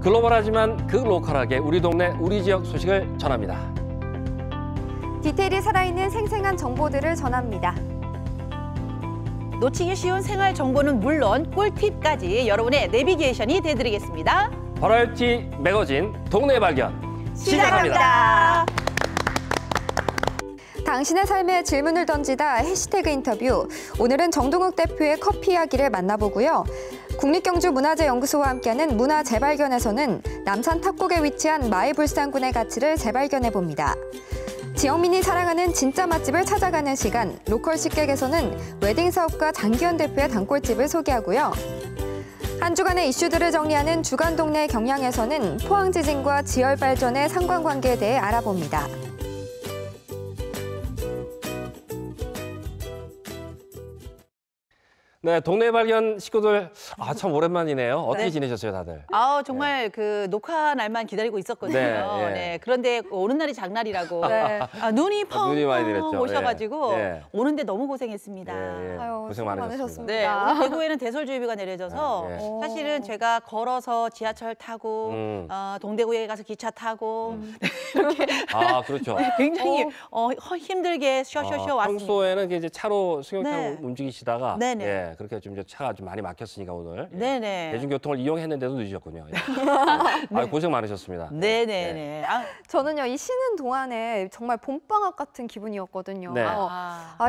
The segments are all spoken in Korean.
글로벌하지만 그 로컬하게 우리 동네, 우리 지역 소식을 전합니다. 디테일이 살아있는 생생한 정보들을 전합니다. 놓치기 쉬운 생활 정보는 물론 꿀팁까지 여러분의 내비게이션이 되드리겠습니다. 버라이어티 매거진 동네 발견 시작합니다. 당신의 삶에 질문을 던지다 해시태그 인터뷰. 오늘은 정동욱 대표의 커피 이야기를 만나보고요. 국립경주문화재연구소와 함께하는 문화재발견에서는 남산 탑곡에 위치한 마을불산군의 가치를 재발견해봅니다. 지역민이 사랑하는 진짜 맛집을 찾아가는 시간, 로컬 식객에서는 웨딩 사업가 장기현 대표의 단골집을 소개하고요. 한 주간의 이슈들을 정리하는 주간 동네 경향에서는 포항 지진과 지열 발전의 상관관계에 대해 알아봅니다. 네, 동네 발견 식구들 참 오랜만이네요. 어떻게 지내셨어요, 다들? 정말 그 녹화 날만 기다리고 있었거든요. 네. 그런데 오는 날이 장날이라고 눈이 눈이 많이 내렸죠. 펑펑 오셔가지고 오는데 너무 고생했습니다. 아유, 고생 많으셨습니다. 네, 오늘 대구에는 대설주의비가 내려져서 사실은 제가 걸어서 지하철 타고 동대구에 가서 기차 타고 이렇게 그렇죠. 굉장히 힘들게 쉬었습니다. 평소에는 이제 차로 승용차로 움직이시다가 네네. 그렇게 좀 이제 차가 좀 많이 막혔으니까 오늘 네네. 대중교통을 이용했는데도 늦으셨군요. 고생 많으셨습니다. 네네네. 저는요, 이 쉬는 동안에 정말 봄방학 같은 기분이었거든요. 네.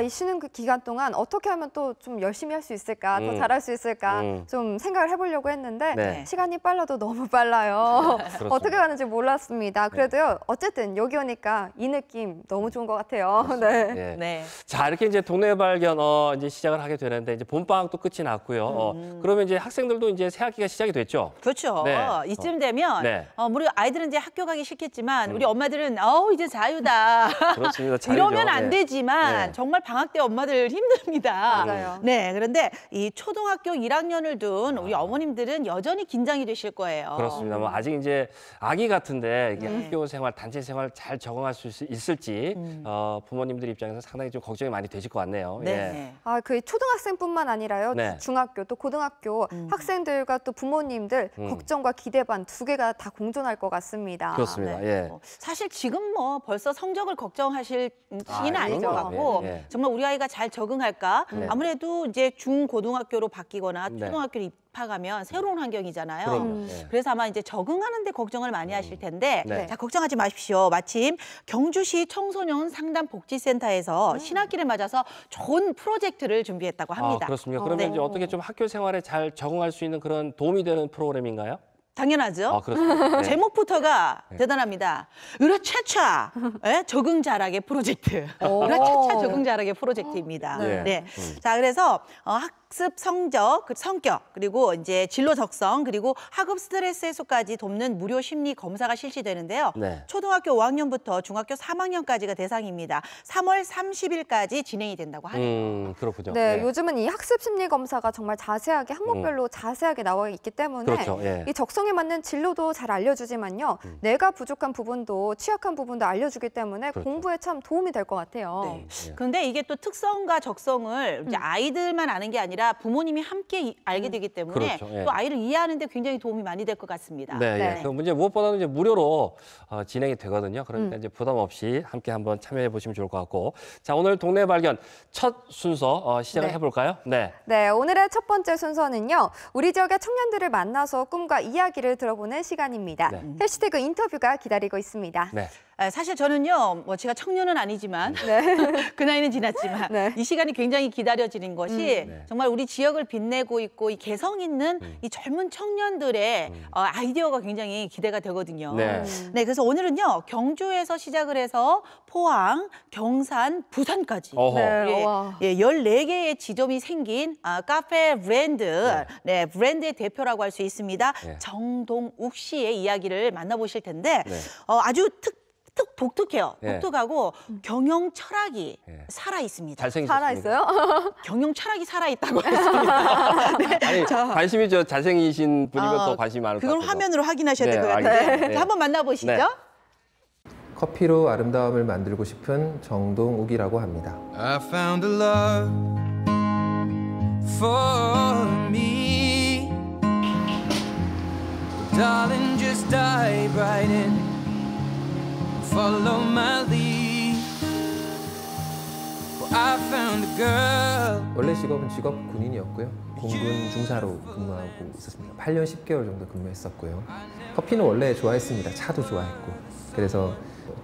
이 쉬는 그 기간 동안 어떻게 하면 또 좀 열심히 할 수 있을까, 더 잘할 수 있을까 좀 생각을 해보려고 했는데 시간이 빨라도 너무 빨라요. 어떻게 가는지 몰랐습니다. 그래도요, 어쨌든 여기 오니까 이 느낌 너무 좋은 것 같아요. 네. 자, 이렇게 이제 동네 발견 이제 시작을 하게 되는데 이제 봄방학도 끝이 났고요. 그러면 이제 학생들도 이제 새 학기가 시작이 됐죠. 그렇죠. 이쯤 되면 우리 아이들은 이제 학교 가기 싫겠지만 우리 엄마들은 이제 자유다. 그렇습니다. 자유죠. 이러면 안 되지만 정말 방학 때 엄마들 힘듭니다. 맞아요. 네, 그런데 이 초등학교 1학년을 둔 우리 어머님들은 여전히 긴장이 되실 거예요. 그렇습니다. 뭐 아직 이제 아기 같은데 이게 학교 생활, 단체 생활 잘 적응할 수 있을지 부모님들 입장에서 상당히 좀 걱정이 많이 되실 것 같네요. 네. 그 초등학생뿐만 아니라요. 중학교 또 고등학교 학생들과 또 부모님들 걱정과 기대 반 두 개가 다 공존할 것 같습니다. 그렇습니다. 사실 지금 뭐 벌써 성적을 걱정하실 시기는 아닌 것 같고 정말 우리 아이가 잘 적응할까? 아무래도 이제 중고등학교로 바뀌거나 초등학교로 입학하면 새로운 환경이잖아요. 그래서 아마 이제 적응하는 데 걱정을 많이 하실 텐데 자, 걱정하지 마십시오. 마침 경주시 청소년 상담 복지센터에서 신학기를 맞아서 좋은 프로젝트를 준비했다고 합니다. 그렇습니까? 그러면 이제 어떻게 좀 학교 생활에 잘 적응할 수 있는 그런 도움이 되는 프로그램인가요? 당연하죠. 그렇습니다. 제목부터가 대단합니다. 으라차차 적응 잘하게 프로젝트. 으라차차 적응 잘하게 프로젝트입니다. 자, 그래서 학습 성적, 성격, 그리고 이제 진로 적성, 그리고 학업 스트레스 해소까지 돕는 무료 심리 검사가 실시되는데요. 초등학교 5학년부터 중학교 3학년까지가 대상입니다. 3월 30일까지 진행이 된다고 하네요. 그렇군요. 요즘은 이 학습 심리 검사가 정말 자세하게 항목별로 자세하게 나와 있기 때문에 이 적성에 맞는 진로도 잘 알려주지만요. 내가 부족한 부분도 취약한 부분도 알려주기 때문에 공부에 참 도움이 될 것 같아요. 그런데 이게 또 특성과 적성을 이제 아이들만 아는 게 아니라 부모님이 함께 알게 되기 때문에 또 아이를 이해하는 데 굉장히 도움이 많이 될 것 같습니다. 그 문제 무엇보다는 이제 무료로 진행이 되거든요. 그러니까 이제 부담 없이 함께 한번 참여해 보시면 좋을 것 같고. 자, 오늘 동네 발견 첫 순서 시작을 해볼까요? 오늘의 첫 번째 순서는요. 우리 지역의 청년들을 만나서 꿈과 이야기를 들어보는 시간입니다. 해시태그 인터뷰가 기다리고 있습니다. 사실 저는요, 뭐 제가 청년은 아니지만 그 나이는 지났지만 이 시간이 굉장히 기다려지는 것이 정말 우리 지역을 빛내고 있고 이 개성 있는 이 젊은 청년들의 아이디어가 굉장히 기대가 되거든요. 그래서 오늘은요, 경주에서 시작을 해서 포항, 경산, 부산까지 14개의 지점이 생긴 카페 브랜드, 브랜드의 대표라고 할 수 있습니다. 정동욱 씨의 이야기를 만나보실 텐데 아주 독특해요. 독특하고 경영 철학이 살아 있습니다. 잘생기셨습니다. 살아 있어요? 경영 철학이 살아 있다고 했습니다. 아니, 관심이 잘생기신 분이면 또 관심이 많을 것 같아요. 그건 화면으로 확인하셔야 될 것 같아요. 한번 만나보시죠. 커피로 아름다움을 만들고 싶은 정동욱이라고 합니다. I found a love for me, darling. just dive right in, follow my lead. Well, I found a girl. 원래 직업은 직업 군인이었고요. 공군 중사로 근무하고 있었습니다. 8년 10개월 정도 근무했었고요. 커피는 원래 좋아했습니다. 차도 좋아했고. 그래서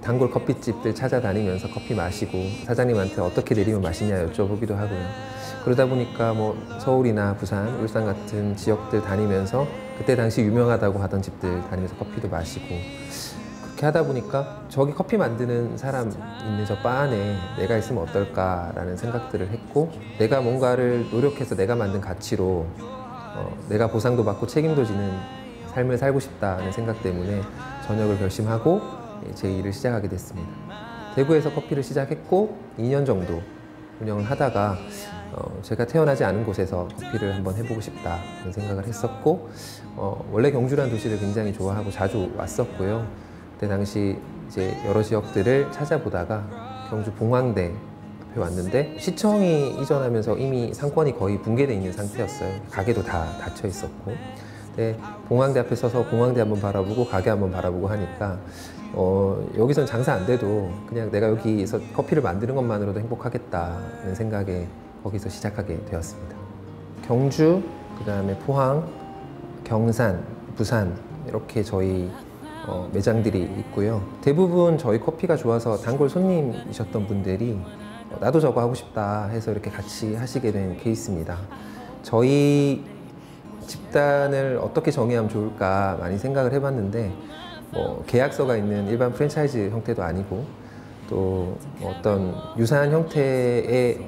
단골 커피집들 찾아다니면서 커피 마시고 사장님한테 어떻게 내리면 맛있냐 여쭤보기도 하고요. 그러다 보니까 뭐 서울이나 부산, 울산 같은 지역들 다니면서 그때 당시 유명하다고 하던 집들 다니면서 커피도 마시고 그렇게 하다 보니까 저기 커피 만드는 사람 있는 저 바 안에 내가 있으면 어떨까라는 생각들을 했고 내가 뭔가를 노력해서 내가 만든 가치로 내가 보상도 받고 책임도 지는 삶을 살고 싶다는 생각 때문에 전역을 결심하고 제 일을 시작하게 됐습니다. 대구에서 커피를 시작했고 2년 정도 운영을 하다가 제가 태어나지 않은 곳에서 커피를 한번 해보고 싶다는 생각을 했었고 원래 경주라는 도시를 굉장히 좋아하고 자주 왔었고요. 그때 당시 이제 여러 지역들을 찾아보다가 경주 봉황대 앞에 왔는데 시청이 이전하면서 이미 상권이 거의 붕괴되어 있는 상태였어요. 가게도 다 닫혀 있었고 근데 봉황대 앞에 서서 봉황대 한번 바라보고 가게 한번 바라보고 하니까 여기서는 장사 안 돼도 그냥 내가 여기서 커피를 만드는 것만으로도 행복하겠다는 생각에 거기서 시작하게 되었습니다. 경주, 그 다음에 포항, 경산, 부산 이렇게 저희 매장들이 있고요. 대부분 저희 커피가 좋아서 단골 손님이셨던 분들이 나도 저거 하고 싶다 해서 이렇게 같이 하시게 된 케이스입니다. 저희 집단을 어떻게 정의하면 좋을까 많이 생각을 해봤는데 계약서가 있는 일반 프랜차이즈 형태도 아니고 또 어떤 유사한 형태의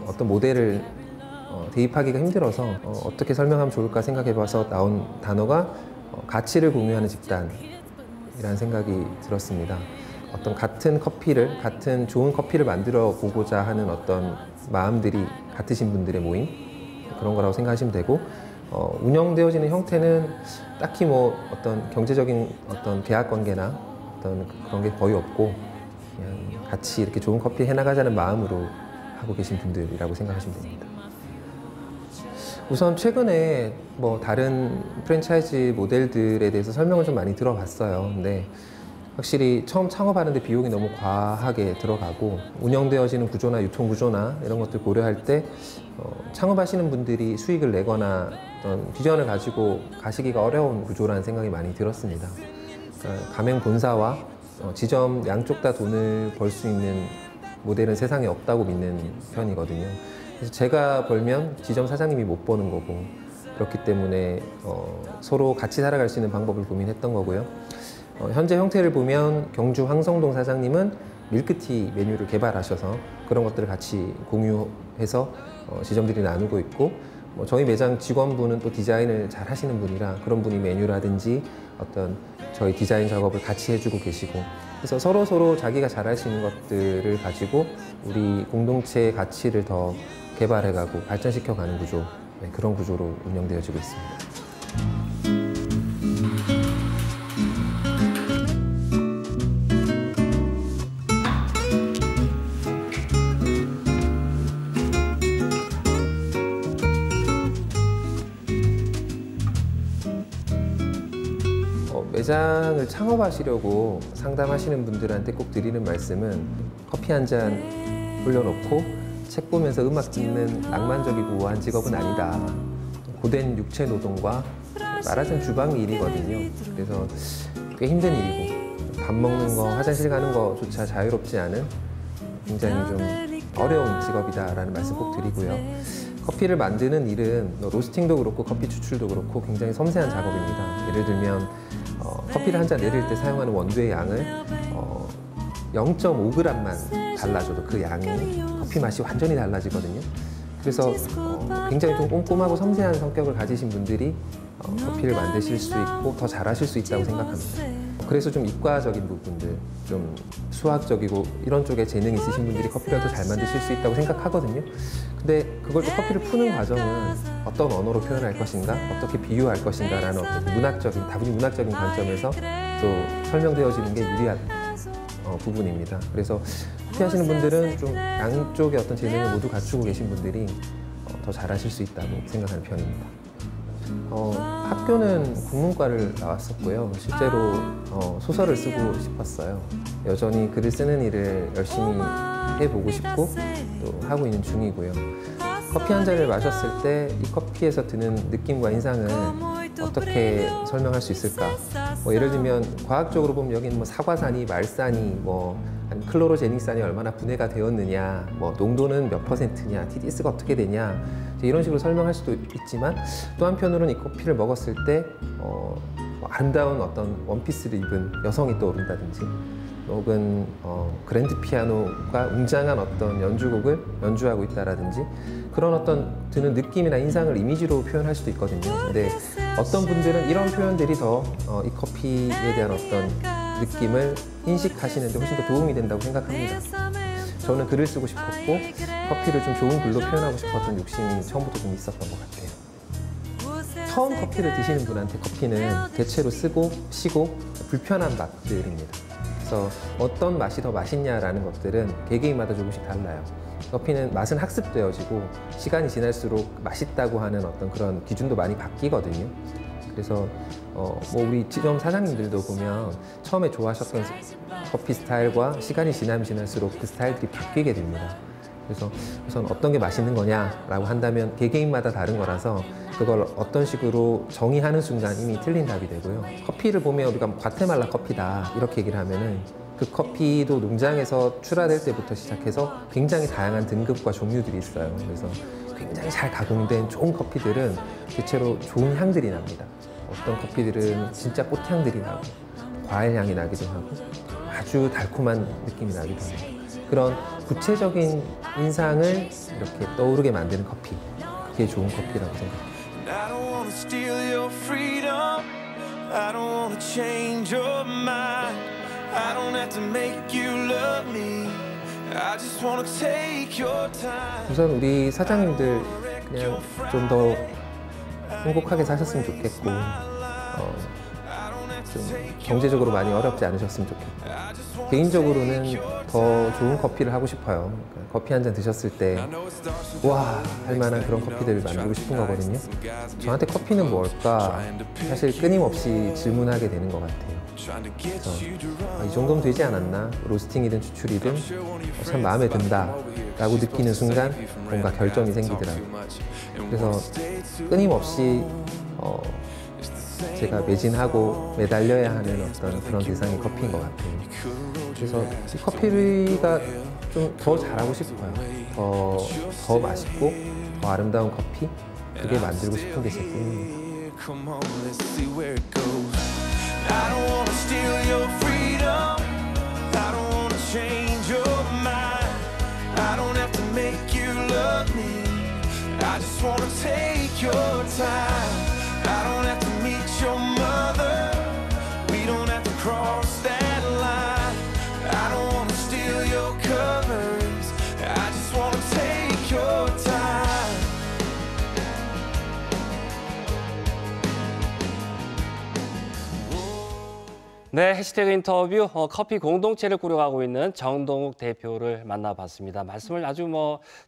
어떤 모델을 대입하기가 힘들어서 어떻게 설명하면 좋을까 생각해봐서 나온 단어가 가치를 공유하는 집단이라는 생각이 들었습니다. 어떤 같은 커피를, 같은 좋은 커피를 만들어 보고자 하는 어떤 마음들이 같으신 분들의 모임 그런 거라고 생각하시면 되고 운영되어지는 형태는 딱히 어떤 경제적인 어떤 계약 관계나 어떤 그런 게 거의 없고 그냥 같이 이렇게 좋은 커피 해나가자는 마음으로 하고 계신 분들이라고 생각하시면 됩니다. 우선 최근에 다른 프랜차이즈 모델들에 대해서 설명을 좀 많이 들어봤어요. 근데 확실히 처음 창업하는데 비용이 너무 과하게 들어가고 운영되어지는 구조나 유통 구조나 이런 것들 고려할 때 창업하시는 분들이 수익을 내거나 어떤 비전을 가지고 가시기가 어려운 구조라는 생각이 많이 들었습니다. 그러니까 가맹 본사와 지점 양쪽 다 돈을 벌 수 있는 모델은 세상에 없다고 믿는 편이거든요. 그래서 제가 벌면 지점 사장님이 못 버는 거고 그렇기 때문에 서로 같이 살아갈 수 있는 방법을 고민했던 거고요. 현재 형태를 보면 경주 황성동 사장님은 밀크티 메뉴를 개발하셔서 그런 것들을 같이 공유해서 지점들이 나누고 있고 저희 매장 직원분은 또 디자인을 잘 하시는 분이라 그런 분이 메뉴라든지 어떤 저희 디자인 작업을 같이 해주고 계시고 그래서 서로 자기가 잘할 수 있는 것들을 가지고 우리 공동체의 가치를 더 개발해가고 발전시켜가는 구조 그런 구조로 운영되어지고 있습니다. 매장을 창업하시려고 상담하시는 분들한테 꼭 드리는 말씀은 커피 한 잔 올려놓고 책 보면서 음악 듣는 낭만적이고 우아한 직업은 아니다. 고된 육체 노동과 말하자면 주방 일이거든요. 그래서 꽤 힘든 일이고 밥 먹는 거, 화장실 가는 거조차 자유롭지 않은 굉장히 좀 어려운 직업이다라는 말씀 꼭 드리고요. 커피를 만드는 일은 로스팅도 그렇고 커피 추출도 그렇고 굉장히 섬세한 작업입니다. 예를 들면 커피를 한 잔 내릴 때 사용하는 원두의 양을 0.5g만 달라져도 그 양이 커피 맛이 완전히 달라지거든요. 그래서 굉장히 좀 꼼꼼하고 섬세한 성격을 가지신 분들이 커피를 만드실 수 있고 더 잘하실 수 있다고 생각합니다. 그래서 좀 이과적인 부분들, 좀 수학적이고 이런 쪽에 재능이 있으신 분들이 커피를 더 잘 만드실 수 있다고 생각하거든요. 근데 그걸 또 커피를 푸는 과정은 어떤 언어로 표현할 것인가, 어떻게 비유할 것인가라는 어떤 문학적인, 다분히 문학적인 관점에서 또 설명되어지는 게 유리한 부분입니다. 그래서 커피 하시는 분들은 좀 양쪽의 어떤 재능을 모두 갖추고 계신 분들이 더 잘하실 수 있다고 생각하는 편입니다. 학교는 국문과를 나왔었고요. 실제로 소설을 쓰고 싶었어요. 여전히 글을 쓰는 일을 열심히 해보고 싶고 또 하고 있는 중이고요. 커피 한 잔을 마셨을 때 이 커피에서 드는 느낌과 인상을 어떻게 설명할 수 있을까? 예를 들면 과학적으로 보면 여기는 사과산이, 말산이, 아니면 클로로제닉산이 얼마나 분해가 되었느냐, 농도는 몇 %냐, TDS가 어떻게 되냐, 이런 식으로 설명할 수도 있지만 또 한편으로는 이 커피를 먹었을 때 아름다운 어떤 원피스를 입은 여성이 떠오른다든지, 혹은 그랜드 피아노가 웅장한 어떤 연주곡을 연주하고 있다라든지, 그런 어떤 드는 느낌이나 인상을 이미지로 표현할 수도 있거든요. 근데 어떤 분들은 이런 표현들이 더 이 커피에 대한 어떤 느낌을 인식하시는데 훨씬 더 도움이 된다고 생각합니다. 저는 글을 쓰고 싶었고 커피를 좀 좋은 글로 표현하고 싶었던 욕심이 처음부터 좀 있었던 것 같아요. 처음 커피를 드시는 분한테 커피는 대체로 쓰고 시고 불편한 맛들입니다. 그래서 어떤 맛이 더 맛있냐라는 것들은 개개인마다 조금씩 달라요. 커피는 맛은 학습되어지고 시간이 지날수록 맛있다고 하는 어떤 그런 기준도 많이 바뀌거든요. 그래서 우리 지점 사장님들도 보면 처음에 좋아하셨던 커피 스타일과 시간이 지나면 지날수록 그 스타일들이 바뀌게 됩니다. 그래서 우선 어떤 게 맛있는 거냐라고 한다면 개개인마다 다른 거라서 그걸 어떤 식으로 정의하는 순간 이미 틀린 답이 되고요. 커피를 보면 우리가 과테말라 커피다 이렇게 얘기를 하면은 그 커피도 농장에서 출하될 때부터 시작해서 굉장히 다양한 등급과 종류들이 있어요. 그래서 굉장히 잘 가공된 좋은 커피들은 대체로 좋은 향들이 납니다. 어떤 커피들은 진짜 꽃향들이 나고 과일 향이 나기도 하고 아주 달콤한 느낌이 나기도 하고, 그런 구체적인 인상을 이렇게 떠오르게 만드는 커피, 그게 좋은 커피라고 생각합니다. I don't wanna steal your freedom. I don't wanna change your mind. I don't have to make you love me. I just wanna take your time. 우선 우리 사장님들 그냥 좀 더 행복하게 사셨으면 좋겠고, 좀 경제적으로 많이 어렵지 않으셨으면 좋겠고, 개인적으로는 더 좋은 커피를 하고 싶어요. 그러니까 커피 한 잔 드셨을 때 와 할 만한 그런 커피들을 만들고 싶은 거거든요. 저한테 커피는 뭘까 사실 끊임없이 질문하게 되는 것 같아요. 그래서 이 정도면 되지 않았나, 로스팅이든 추출이든 참 마음에 든다 라고 느끼는 순간 뭔가 결점이 생기더라고요. 그래서 끊임없이 제가 매진하고 매달려야 하는 어떤 그런 대상이 커피인 것 같아요. 그래서 이 커피가 좀 더 잘하고 싶어요. 더 맛있고 더 아름다운 커피, 그게 만들고 싶은 게 제 꿈입니다. Come on, let's see where it goes. I don't wanna steal your freedom. I don't wanna change your mind. I don't have to make you love me. I just wanna take your time. I don't have to meet your mother. We don't have to cross that line. I don't wanna steal your colors. I just wanna take your time. 네, 해시태그 인터뷰 커피 공동체를 꾸려가고 있는 정동욱 대표를 만나봤습니다. 말씀을 아주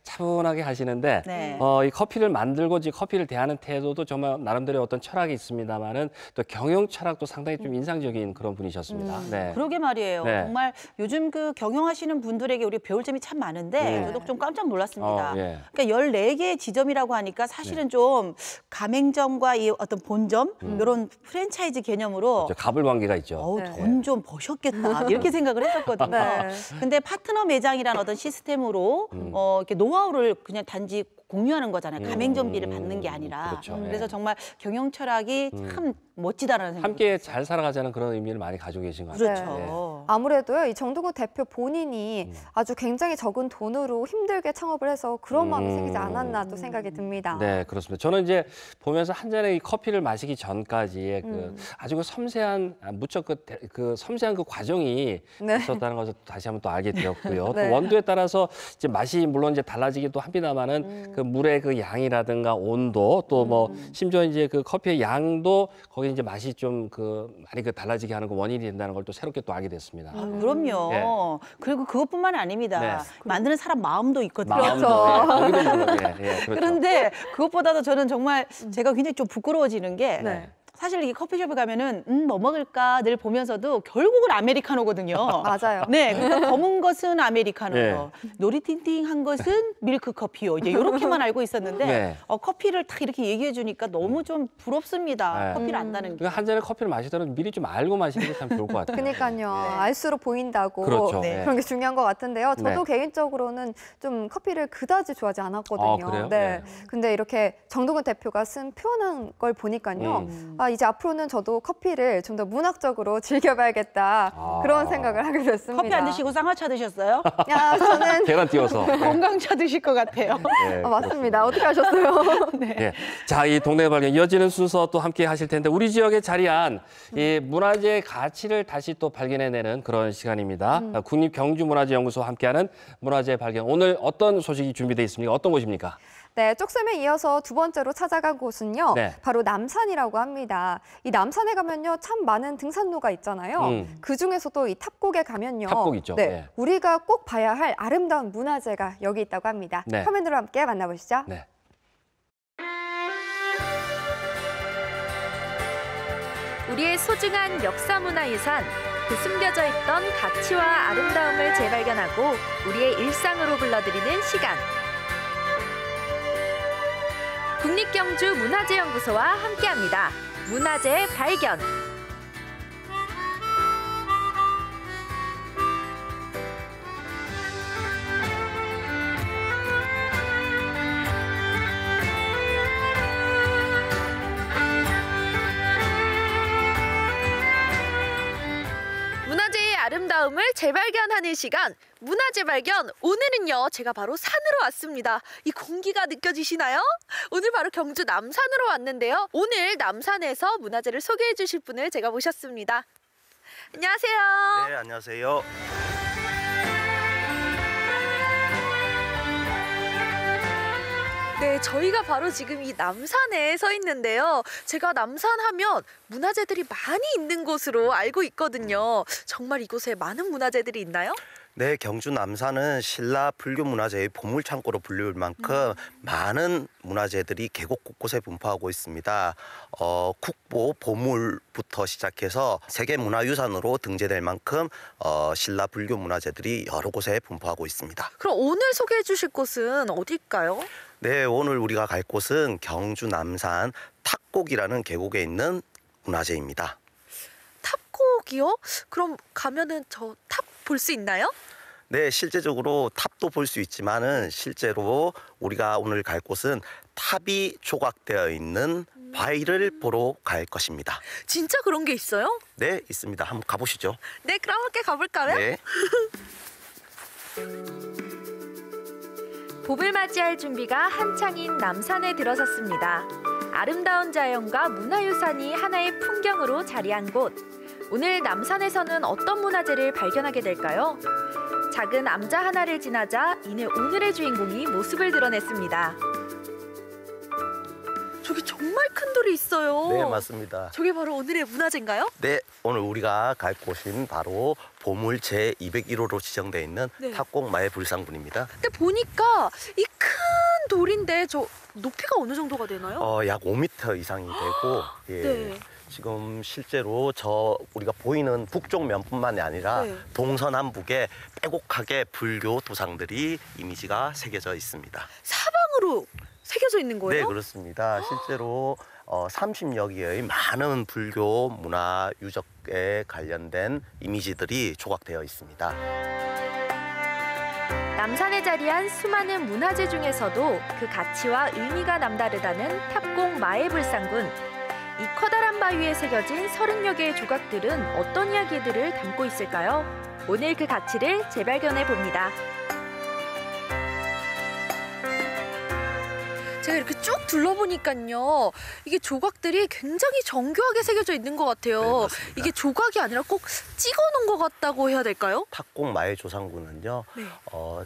차분하게 하시는데 네. 이 커피를 만들고 커피를 대하는 태도도 정말 나름대로 어떤 철학이 있습니다만은 또 경영 철학도 상당히 좀 인상적인 그런 분이셨습니다. 네. 그러게 말이에요. 네. 정말 요즘 그 경영하시는 분들에게 우리 배울 점이 참 많은데 저도 좀 깜짝 놀랐습니다. 예. 그러니까 14개의 지점이라고 하니까 사실은 좀 가맹점과 이 어떤 본점 이런 프랜차이즈 개념으로 갑을 관계가 있죠. 돈 좀 버셨겠다 이렇게 생각을 했었거든요. 네. 근데 파트너 매장이라는 어떤 시스템으로 이렇게 노하우를 그냥 단지 공유하는 거잖아요. 가맹점비를 받는 게 아니라. 그렇죠. 그래서 정말 경영 철학이 참 멋지다라는 생각이 함께 잘 살아가자는 그런 의미를 많이 가지고 계신 것 같아요. 그렇죠. 네. 아무래도요, 이 정동욱 대표 본인이 아주 굉장히 적은 돈으로 힘들게 창업을 해서 그런 마음이 생기지 않았나 또 생각이 듭니다. 네, 그렇습니다. 저는 이제 보면서 한 잔의 이 커피를 마시기 전까지의 아주 섬세한, 무척 그 섬세한 그 과정이 네. 있었다는 것을 다시 한번 또 알게 되었고요. 네. 또 원두에 따라서 이제 맛이 물론 이제 달라지기도 합니다만은 그 물의 그 양이라든가 온도 또 심지어 이제 그 커피의 양도 거기 이제 맛이 좀 많이 달라지게 하는 그 원인이 된다는 걸 또 새롭게 또 알게 됐습니다. 있습니다. 그럼요. 예. 그리고 그것뿐만 아닙니다. 네. 만드는 사람 마음도 있거든요. 마음도, 거기도 물론, 그렇죠. 그런데 그것보다도 저는 정말 제가 굉장히 좀 부끄러워지는 게 네. 사실 이 커피숍에 가면은 뭐 먹을까 늘 보면서도 결국은 아메리카노거든요. 맞아요. 네, 그러니까 검은 것은 아메리카노요. 네. 노리팅팅한 것은 밀크 커피요. 이제 이렇게만 알고 있었는데 네. 커피를 딱 이렇게 얘기해 주니까 너무 좀 부럽습니다. 네. 커피를 안다는 게. 그러니까 한 잔의 커피를 마시더라도 미리 좀 알고 마시는 게 참 좋을 것 같아요. 그러니까요. 알수록 보인다고. 그렇죠. 네. 그런 게 중요한 것 같은데요. 저도 네. 개인적으로는 좀 커피를 그다지 좋아하지 않았거든요. 아, 그래요? 네. 네. 근데 이렇게 정동훈 대표가 쓴 표현한 걸 보니까요. 이제 앞으로는 저도 커피를 좀 더 문학적으로 즐겨봐야겠다. 그런 생각을 하게 됐습니다. 커피 안 드시고 쌍화차 드셨어요? 야, 저는 계란 띄워서. 건강차 드실 것 같아요. 네, 맞습니다. 어떻게 하셨어요? 예. 자, 이 동네 발견 이어지는 순서 또 함께 하실 텐데 우리 지역에 자리한 이 문화재의 가치를 다시 또 발견해내는 그런 시간입니다. 국립경주문화재연구소와 함께하는 문화재 발견. 오늘 어떤 소식이 준비되어 있습니까? 어떤 곳입니까? 네, 쪽섬에 이어서 두 번째로 찾아간 곳은요. 네. 바로 남산이라고 합니다. 이 남산에 가면요. 참 많은 등산로가 있잖아요. 그중에서도 이 탑곡에 가면요. 탑곡 있죠. 네, 네. 우리가 꼭 봐야 할 아름다운 문화재가 여기 있다고 합니다. 네. 화면으로 함께 만나보시죠. 네. 우리의 소중한 역사문화유산, 그 숨겨져 있던 가치와 아름다움을 재발견하고 우리의 일상으로 불러들이는 시간. 국립경주문화재연구소와 함께합니다. 문화재 발견. 문화재의 아름다움을 재발견하는 시간, 문화재 발견. 오늘은요, 제가 바로 산으로 왔습니다. 이 공기가 느껴지시나요? 오늘 바로 경주 남산으로 왔는데요. 오늘 남산에서 문화재를 소개해 주실 분을 제가 모셨습니다. 안녕하세요. 네, 안녕하세요. 네, 저희가 바로 지금 이 남산에 서 있는데요. 제가 남산 하면 문화재들이 많이 있는 곳으로 알고 있거든요. 정말 이곳에 많은 문화재들이 있나요? 네, 경주 남산은 신라 불교 문화재의 보물창고로 불릴 만큼 많은 문화재들이 계곡 곳곳에 분포하고 있습니다. 국보 보물부터 시작해서 세계문화유산으로 등재될 만큼 신라 불교 문화재들이 여러 곳에 분포하고 있습니다. 그럼 오늘 소개해 주실 곳은 어딜까요? 네, 오늘 우리가 갈 곳은 경주 남산 탑곡이라는 계곡에 있는 문화재입니다. 탑곡이요? 그럼 가면은 저 탑 볼 수 있나요? 네, 실제적으로 탑도 볼 수 있지만은 실제로 우리가 오늘 갈 곳은 탑이 조각되어 있는 바위를 보러 갈 것입니다. 진짜 그런 게 있어요? 네, 있습니다. 한번 가보시죠. 네, 그럼 함께 가볼까요? 네. 봄을 맞이할 준비가 한창인 남산에 들어섰습니다. 아름다운 자연과 문화유산이 하나의 풍경으로 자리한 곳. 오늘 남산에서는 어떤 문화재를 발견하게 될까요? 작은 암자 하나를 지나자 이내 오늘의 주인공이 모습을 드러냈습니다. 저기 정말 큰 돌이 있어요. 네, 맞습니다. 저게 바로 오늘의 문화재인가요? 네, 오늘 우리가 갈 곳은 바로 보물 제201호로 지정되어 있는 네. 탑곡 마의불상군입니다. 근데 보니까 이 큰 돌인데 저 높이가 어느 정도가 되나요? 약 5m 이상이 되고 예. 네. 지금 실제로 우리가 보이는 북쪽 면뿐만이 아니라 네. 동서남북에 빼곡하게 불교 도상들이 이미지가 새겨져 있습니다. 사방으로 새겨져 있는 거예요? 네, 그렇습니다. 실제로 30여 개의 많은 불교 문화 유적에 관련된 이미지들이 조각되어 있습니다. 남산에 자리한 수많은 문화재 중에서도 그 가치와 의미가 남다르다는 탑곡 마애불상군. 이 커다란 바위에 새겨진 30여 개의 조각들은 어떤 이야기들을 담고 있을까요? 오늘 그 가치를 재발견해 봅니다. 제가 이렇게 쭉 둘러보니까요. 이게 조각들이 굉장히 정교하게 새겨져 있는 것 같아요. 네, 맞습니다. 이게 조각이 아니라 꼭 찍어놓은 것 같다고 해야 될까요? 탁곡 마의조상군은요, 네.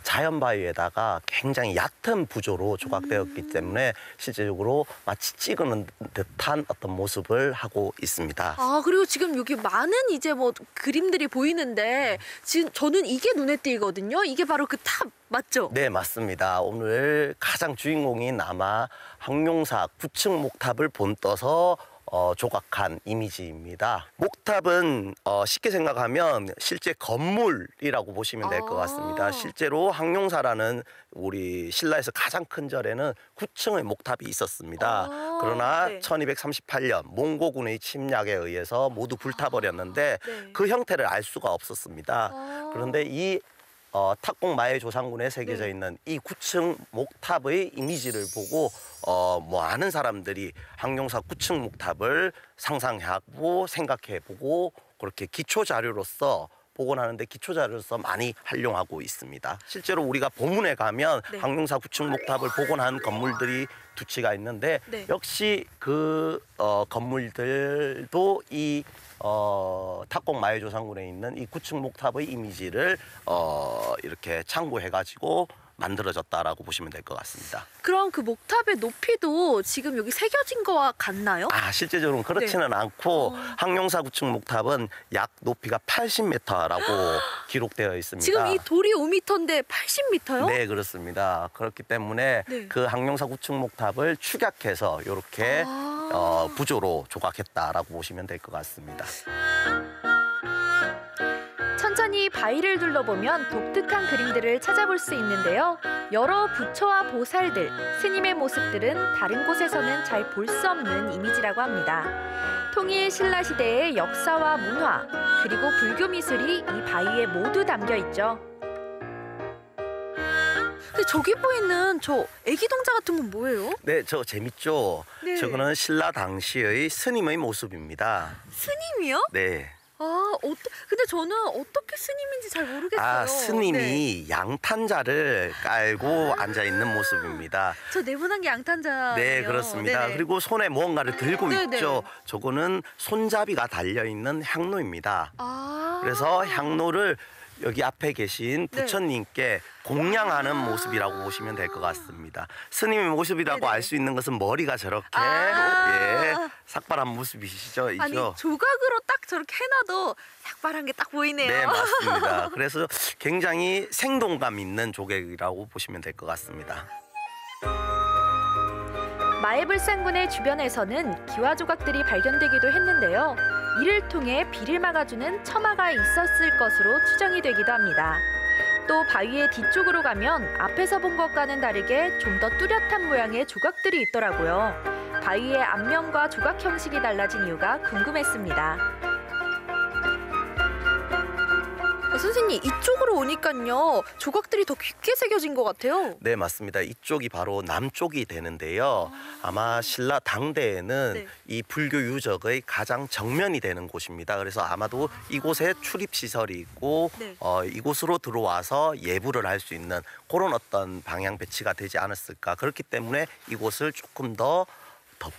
자연 바위에다가 굉장히 얕은 부조로 조각되었기 때문에 실제적으로 마치 찍은 듯한 어떤 모습을 하고 있습니다. 아, 그리고 지금 여기 많은 이제 뭐 그림들이 보이는데 지금 저는 이게 눈에 띄거든요. 이게 바로 그 탑 맞죠? 네, 맞습니다. 오늘 가장 주인공인 아마 항룡사 9층 목탑을 본떠서 조각한 이미지입니다. 목탑은 쉽게 생각하면 실제 건물이라고 보시면 될 것 같습니다. 실제로 항룡사라는 우리 신라에서 가장 큰 절에는 9층의 목탑이 있었습니다. 그러나 네. 1238년 몽고군의 침략에 의해서 모두 불타버렸는데 네. 그 형태를 알 수가 없었습니다. 그런데 이 탁곡 마의조상군에 새겨져 있는 이 9층 목탑의 이미지를 보고 아는 사람들이 항룡사 9층 목탑을 상상하고 생각해보고 그렇게 기초 자료로서 복원하는데 기초 자료로서 많이 활용하고 있습니다. 실제로 우리가 보문에 가면 네. 항룡사 9층 목탑을 복원한 건물들이 두 치가 있는데 네. 역시 그 건물들도 이 탁곡 마의조상군에 있는 이 9층 목탑의 이미지를 이렇게 참고해가지고 만들어졌다라고 보시면 될 것 같습니다. 그럼 그 목탑의 높이도 지금 여기 새겨진 거와 같나요? 실제적으로는 그렇지는 않고 항룡사 9층 목탑은 약 높이가 80m라고 기록되어 있습니다. 지금 이 돌이 5m인데 80m요? 네, 그렇습니다. 그렇기 때문에 네. 그 항룡사 9층 목탑을 축약해서 이렇게 부조로 조각했다라고 보시면 될 것 같습니다. 천천히 바위를 둘러보면 독특한 그림들을 찾아볼 수 있는데요. 여러 부처와 보살들, 스님의 모습들은 다른 곳에서는 잘 볼 수 없는 이미지라고 합니다. 통일 신라 시대의 역사와 문화, 그리고 불교 미술이 이 바위에 모두 담겨 있죠. 근데 저기 보이는 저 애기 동자 같은 건 뭐예요? 네, 저 재밌죠? 네. 저거는 신라 당시의 스님의 모습입니다. 스님이요? 네. 근데 저는 어떻게 스님인지 잘 모르겠어요. 스님이 네. 양탄자를 깔고 앉아 있는 모습입니다. 저 네모난 게 양탄자예요. 네, 그렇습니다. 네네. 그리고 손에 무언가를 들고 네네. 있죠. 저거는 손잡이가 달려 있는 향로입니다. 그래서 향로를 여기 앞에 계신 네. 부처님께 공양하는 모습이라고 보시면 될 것 같습니다. 스님의 모습이라고 네네. 알 수 있는 것은 머리가 저렇게 삭발한 모습이시죠? 아니 조각으로 딱 저렇게 해놔도 삭발한 게 딱 보이네요. 네, 맞습니다. 그래서 굉장히 생동감 있는 조각이라고 보시면 될 것 같습니다. 마애불상군의 주변에서는 기와 조각들이 발견되기도 했는데요. 이를 통해 비를 막아주는 처마가 있었을 것으로 추정이 되기도 합니다. 또 바위의 뒤쪽으로 가면 앞에서 본 것과는 다르게 좀 더 뚜렷한 모양의 조각들이 있더라고요. 바위의 앞면과 조각 형식이 달라진 이유가 궁금했습니다. 선생님, 이쪽으로 오니까요. 조각들이 더 깊게 새겨진 것 같아요. 네, 맞습니다. 이쪽이 바로 남쪽이 되는데요. 아마 신라 당대에는 네. 이 불교 유적의 가장 정면이 되는 곳입니다. 그래서 아마도 이곳에 출입 시설이 있고 네. 이곳으로 들어와서 예불을 할 수 있는 그런 어떤 방향 배치가 되지 않았을까. 그렇기 때문에 이곳을 조금 더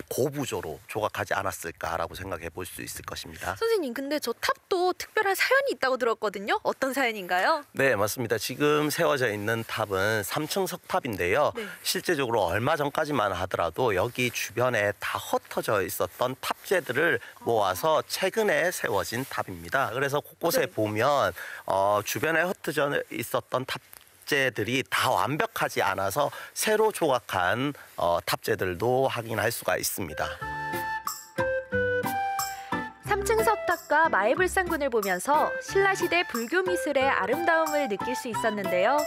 고부조로 조각하지 않았을까라고 생각해 볼 수 있을 것입니다. 선생님, 근데 저 탑도 특별한 사연이 있다고 들었거든요. 어떤 사연인가요? 네, 맞습니다. 지금 세워져 있는 탑은 3층 석탑인데요. 네. 실제적으로 얼마 전까지만 하더라도 여기 주변에 다 흩어져 있었던 탑재들을 모아서 최근에 세워진 탑입니다. 그래서 곳곳에 네. 보면 주변에 흩어져 있었던 탑재들이 다 완벽하지 않아서 새로 조각한 탑재들도 확인할 수가 있습니다. 3층 석탑과 마애불상군을 보면서 신라시대 불교 미술의 아름다움을 느낄 수 있었는데요.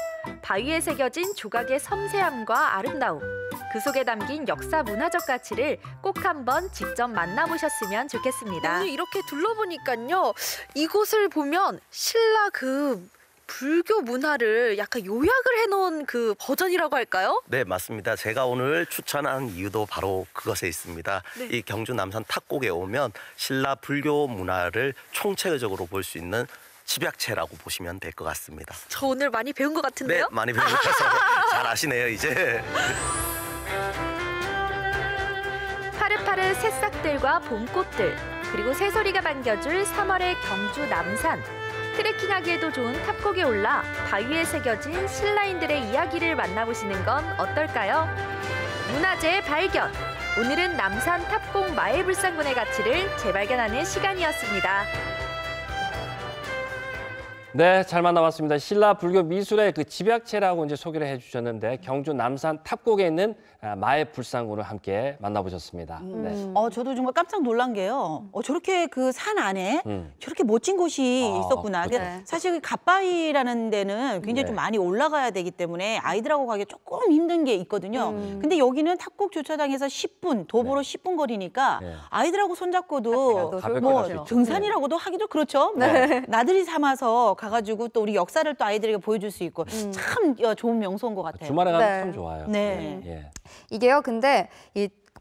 바위에 새겨진 조각의 섬세함과 아름다움, 그 속에 담긴 역사 문화적 가치를 꼭 한번 직접 만나보셨으면 좋겠습니다. 오늘 이렇게 둘러보니까요. 이곳을 보면 신라 불교 문화를 약간 요약을 해놓은 그 버전이라고 할까요? 네, 맞습니다. 제가 오늘 추천한 이유도 바로 그것에 있습니다. 네. 이 경주 남산 탑곡에 오면 신라 불교 문화를 총체적으로 볼 수 있는 집약체라고 보시면 될 것 같습니다. 저 오늘 많이 배운 것 같은데요? 네, 많이 배우셔서 잘 아시네요, 이제. 푸르마르 새싹들과 봄꽃들, 그리고 새소리가 반겨줄 3월의 경주 남산. 트레킹하기에도 좋은 탑곡에 올라 바위에 새겨진 신라인들의 이야기를 만나보시는 건 어떨까요? 문화재의 발견. 오늘은 남산 탑곡 마을불상군의 가치를 재발견하는 시간이었습니다. 네, 잘 만나봤습니다. 신라 불교 미술의 그 집약체라고 이제 소개를 해주셨는데 경주 남산 탑곡에 있는 마을불상군을 함께 만나보셨습니다. 네. 저도 정말 깜짝 놀란 게요. 저렇게 그 산 안에 저렇게 멋진 곳이 있었구나. 그렇죠. 그러니까 사실 그 갓바위라는 데는 굉장히 네. 좀 많이 올라가야 되기 때문에 아이들하고 가기 조금 힘든 게 있거든요. 근데 여기는 탑곡 주차장에서 10분, 도보로 10분 거리니까 네. 아이들하고 손잡고도 가볍게 뭐 갈수 있죠. 등산이라고도 하기도 그렇죠. 네. 나들이 삼아서 가가지고 또 우리 역사를 또 아이들에게 보여줄 수 있고 참 좋은 명소인 것 같아요. 주말에 가면 네. 참 좋아요. 네. 예. 이게요, 근데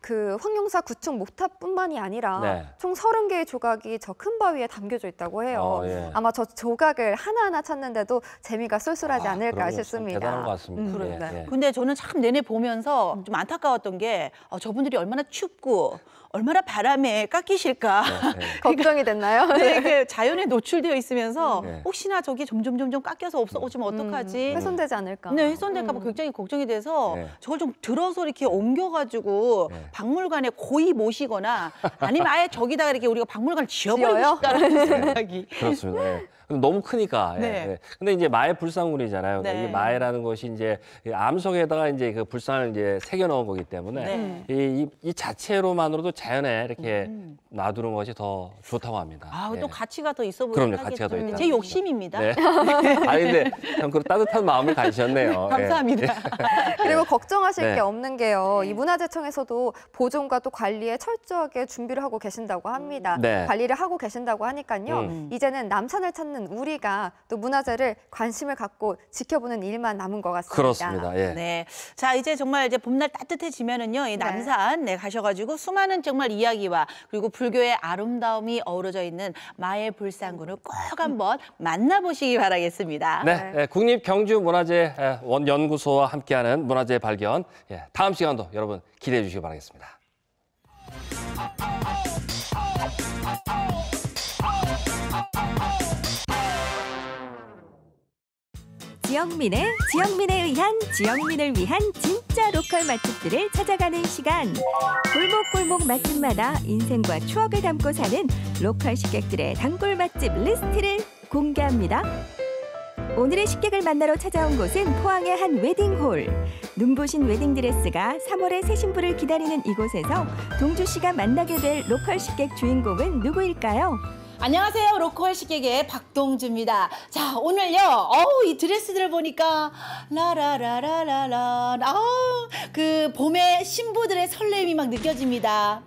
그 황룡사 구층 목탑뿐만이 아니라 네. 총 30개의 조각이 저 큰 바위에 담겨져 있다고 해요. 예. 아마 저 조각을 하나하나 찾는데도 재미가 쏠쏠하지 않을까 그럼요. 참 싶습니다. 대단한 것 같습니다. 그래. 예, 예. 근데 저는 참 내내 보면서 좀 안타까웠던 게 저분들이 얼마나 춥고 얼마나 바람에 깎이실까. 네. 걱정이 됐나요? 네, 이게 자연에 노출되어 있으면서 네. 혹시나 저기 점점 깎여서 없어지면 어떡하지? 훼손되지 않을까? 네, 훼손될까 봐 굉장히 걱정이 돼서 네. 저걸 좀 들어서 이렇게 옮겨가지고 네. 박물관에 고이 모시거나 아니면 아예 저기다가 이렇게 우리가 박물관을 지어버리고 지어요? 싶다는 생각이. 그렇습니다. 예. 너무 크니까. 예, 네. 예. 근데 이제 마의 불상군이잖아요. 그러니까 네. 이 마의라는 것이 이제 암석에다가 이제 그 불상을 이제 새겨 넣은 거기 때문에 네. 이 자체로만으로도 자연에 이렇게 놔두는 것이 더 좋다고 합니다. 아, 예. 또 가치가 더 있어 보이긴 그럼요, 하겠죠. 가치가 더 있다. 제 욕심입니다. 네. 아니 근데 참 그 따뜻한 마음을 가지셨네요. 예. 감사합니다. 그리고 걱정하실 네. 게 없는 게요. 이 문화재청에서도 보존과 또 관리에 철저하게 준비를 하고 계신다고 합니다. 네. 관리를 하고 계신다고 하니까요. 이제는 남산을 찾는 우리가 또 문화재를 관심을 갖고 지켜보는 일만 남은 것 같습니다. 그렇습니다. 예. 네. 자, 이제 정말 이제 봄날 따뜻해지면은요, 이 남산 가셔가지고 수많은 정말 이야기와 그리고 불교의 아름다움이 어우러져 있는 마의 불상군을 꼭 한번 만나보시기 바라겠습니다. 네, 예, 국립경주문화재 원연구소와 함께하는 문화재 발견. 예, 다음 시간도 여러분 기대해 주시기 바라겠습니다. 지역민에 의한 지역민을 위한 진짜 로컬 맛집들을 찾아가는 시간. 골목골목 맛집마다 인생과 추억을 담고 사는 로컬 식객들의 단골 맛집 리스트를 공개합니다. 오늘의 식객을 만나러 찾아온 곳은 포항의 한 웨딩홀. 눈부신 웨딩드레스가 3월의 새 신부를 기다리는 이곳에서 동주 씨가 만나게 될 로컬 식객 주인공은 누구일까요? 안녕하세요. 로컬 식객의 박동주입니다. 자, 오늘요. 이 드레스들을 보니까 라라라라라라. 그 봄의 신부들의 설렘이 막 느껴집니다.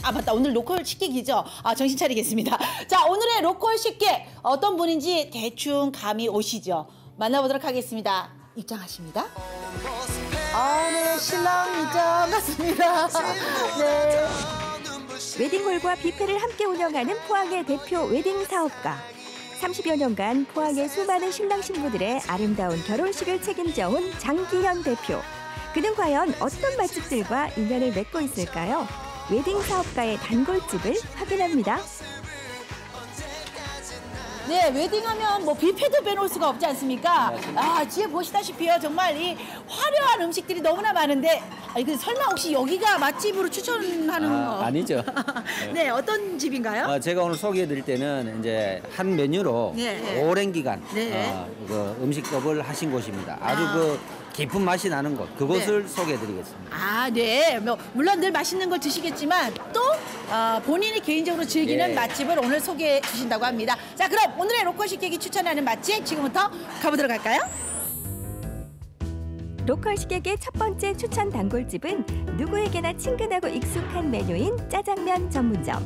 맞다. 오늘 로컬 식객이죠? 정신 차리겠습니다. 자, 오늘의 로컬 식객 어떤 분인지 대충 감이 오시죠? 만나보도록 하겠습니다. 입장하십니다. 네, 신랑 입장 같습니다. 네. 웨딩홀과 뷔페를 함께 운영하는 포항의 대표 웨딩 사업가. 30여 년간 포항의 수많은 신랑 신부들의 아름다운 결혼식을 책임져온 장기현 대표. 그는 과연 어떤 맛집들과 인연을 맺고 있을까요? 웨딩 사업가의 단골집을 확인합니다. 네, 웨딩하면 뭐 뷔페도 빼놓을 수가 없지 않습니까? 뒤에 보시다시피요. 정말 이 화려한 음식들이 너무나 많은데 설마 혹시 여기가 맛집으로 추천하는 거? 아니죠. 네, 어떤 집인가요? 제가 오늘 소개해드릴 때는 이제 한 메뉴로 네. 오랜 기간 네. 그 음식법을 하신 곳입니다. 아주 그 깊은 맛이 나는 곳, 그곳을 소개해드리겠습니다. 네. 물론 늘 맛있는 걸 드시겠지만 또 본인이 개인적으로 즐기는 예. 맛집을 오늘 소개해 주신다고 합니다. 자, 그럼 오늘의 로컬 식객이 추천하는 맛집 지금부터 가보도록 할까요? 로컬 식객의 첫 번째 추천 단골집은 누구에게나 친근하고 익숙한 메뉴인 짜장면 전문점.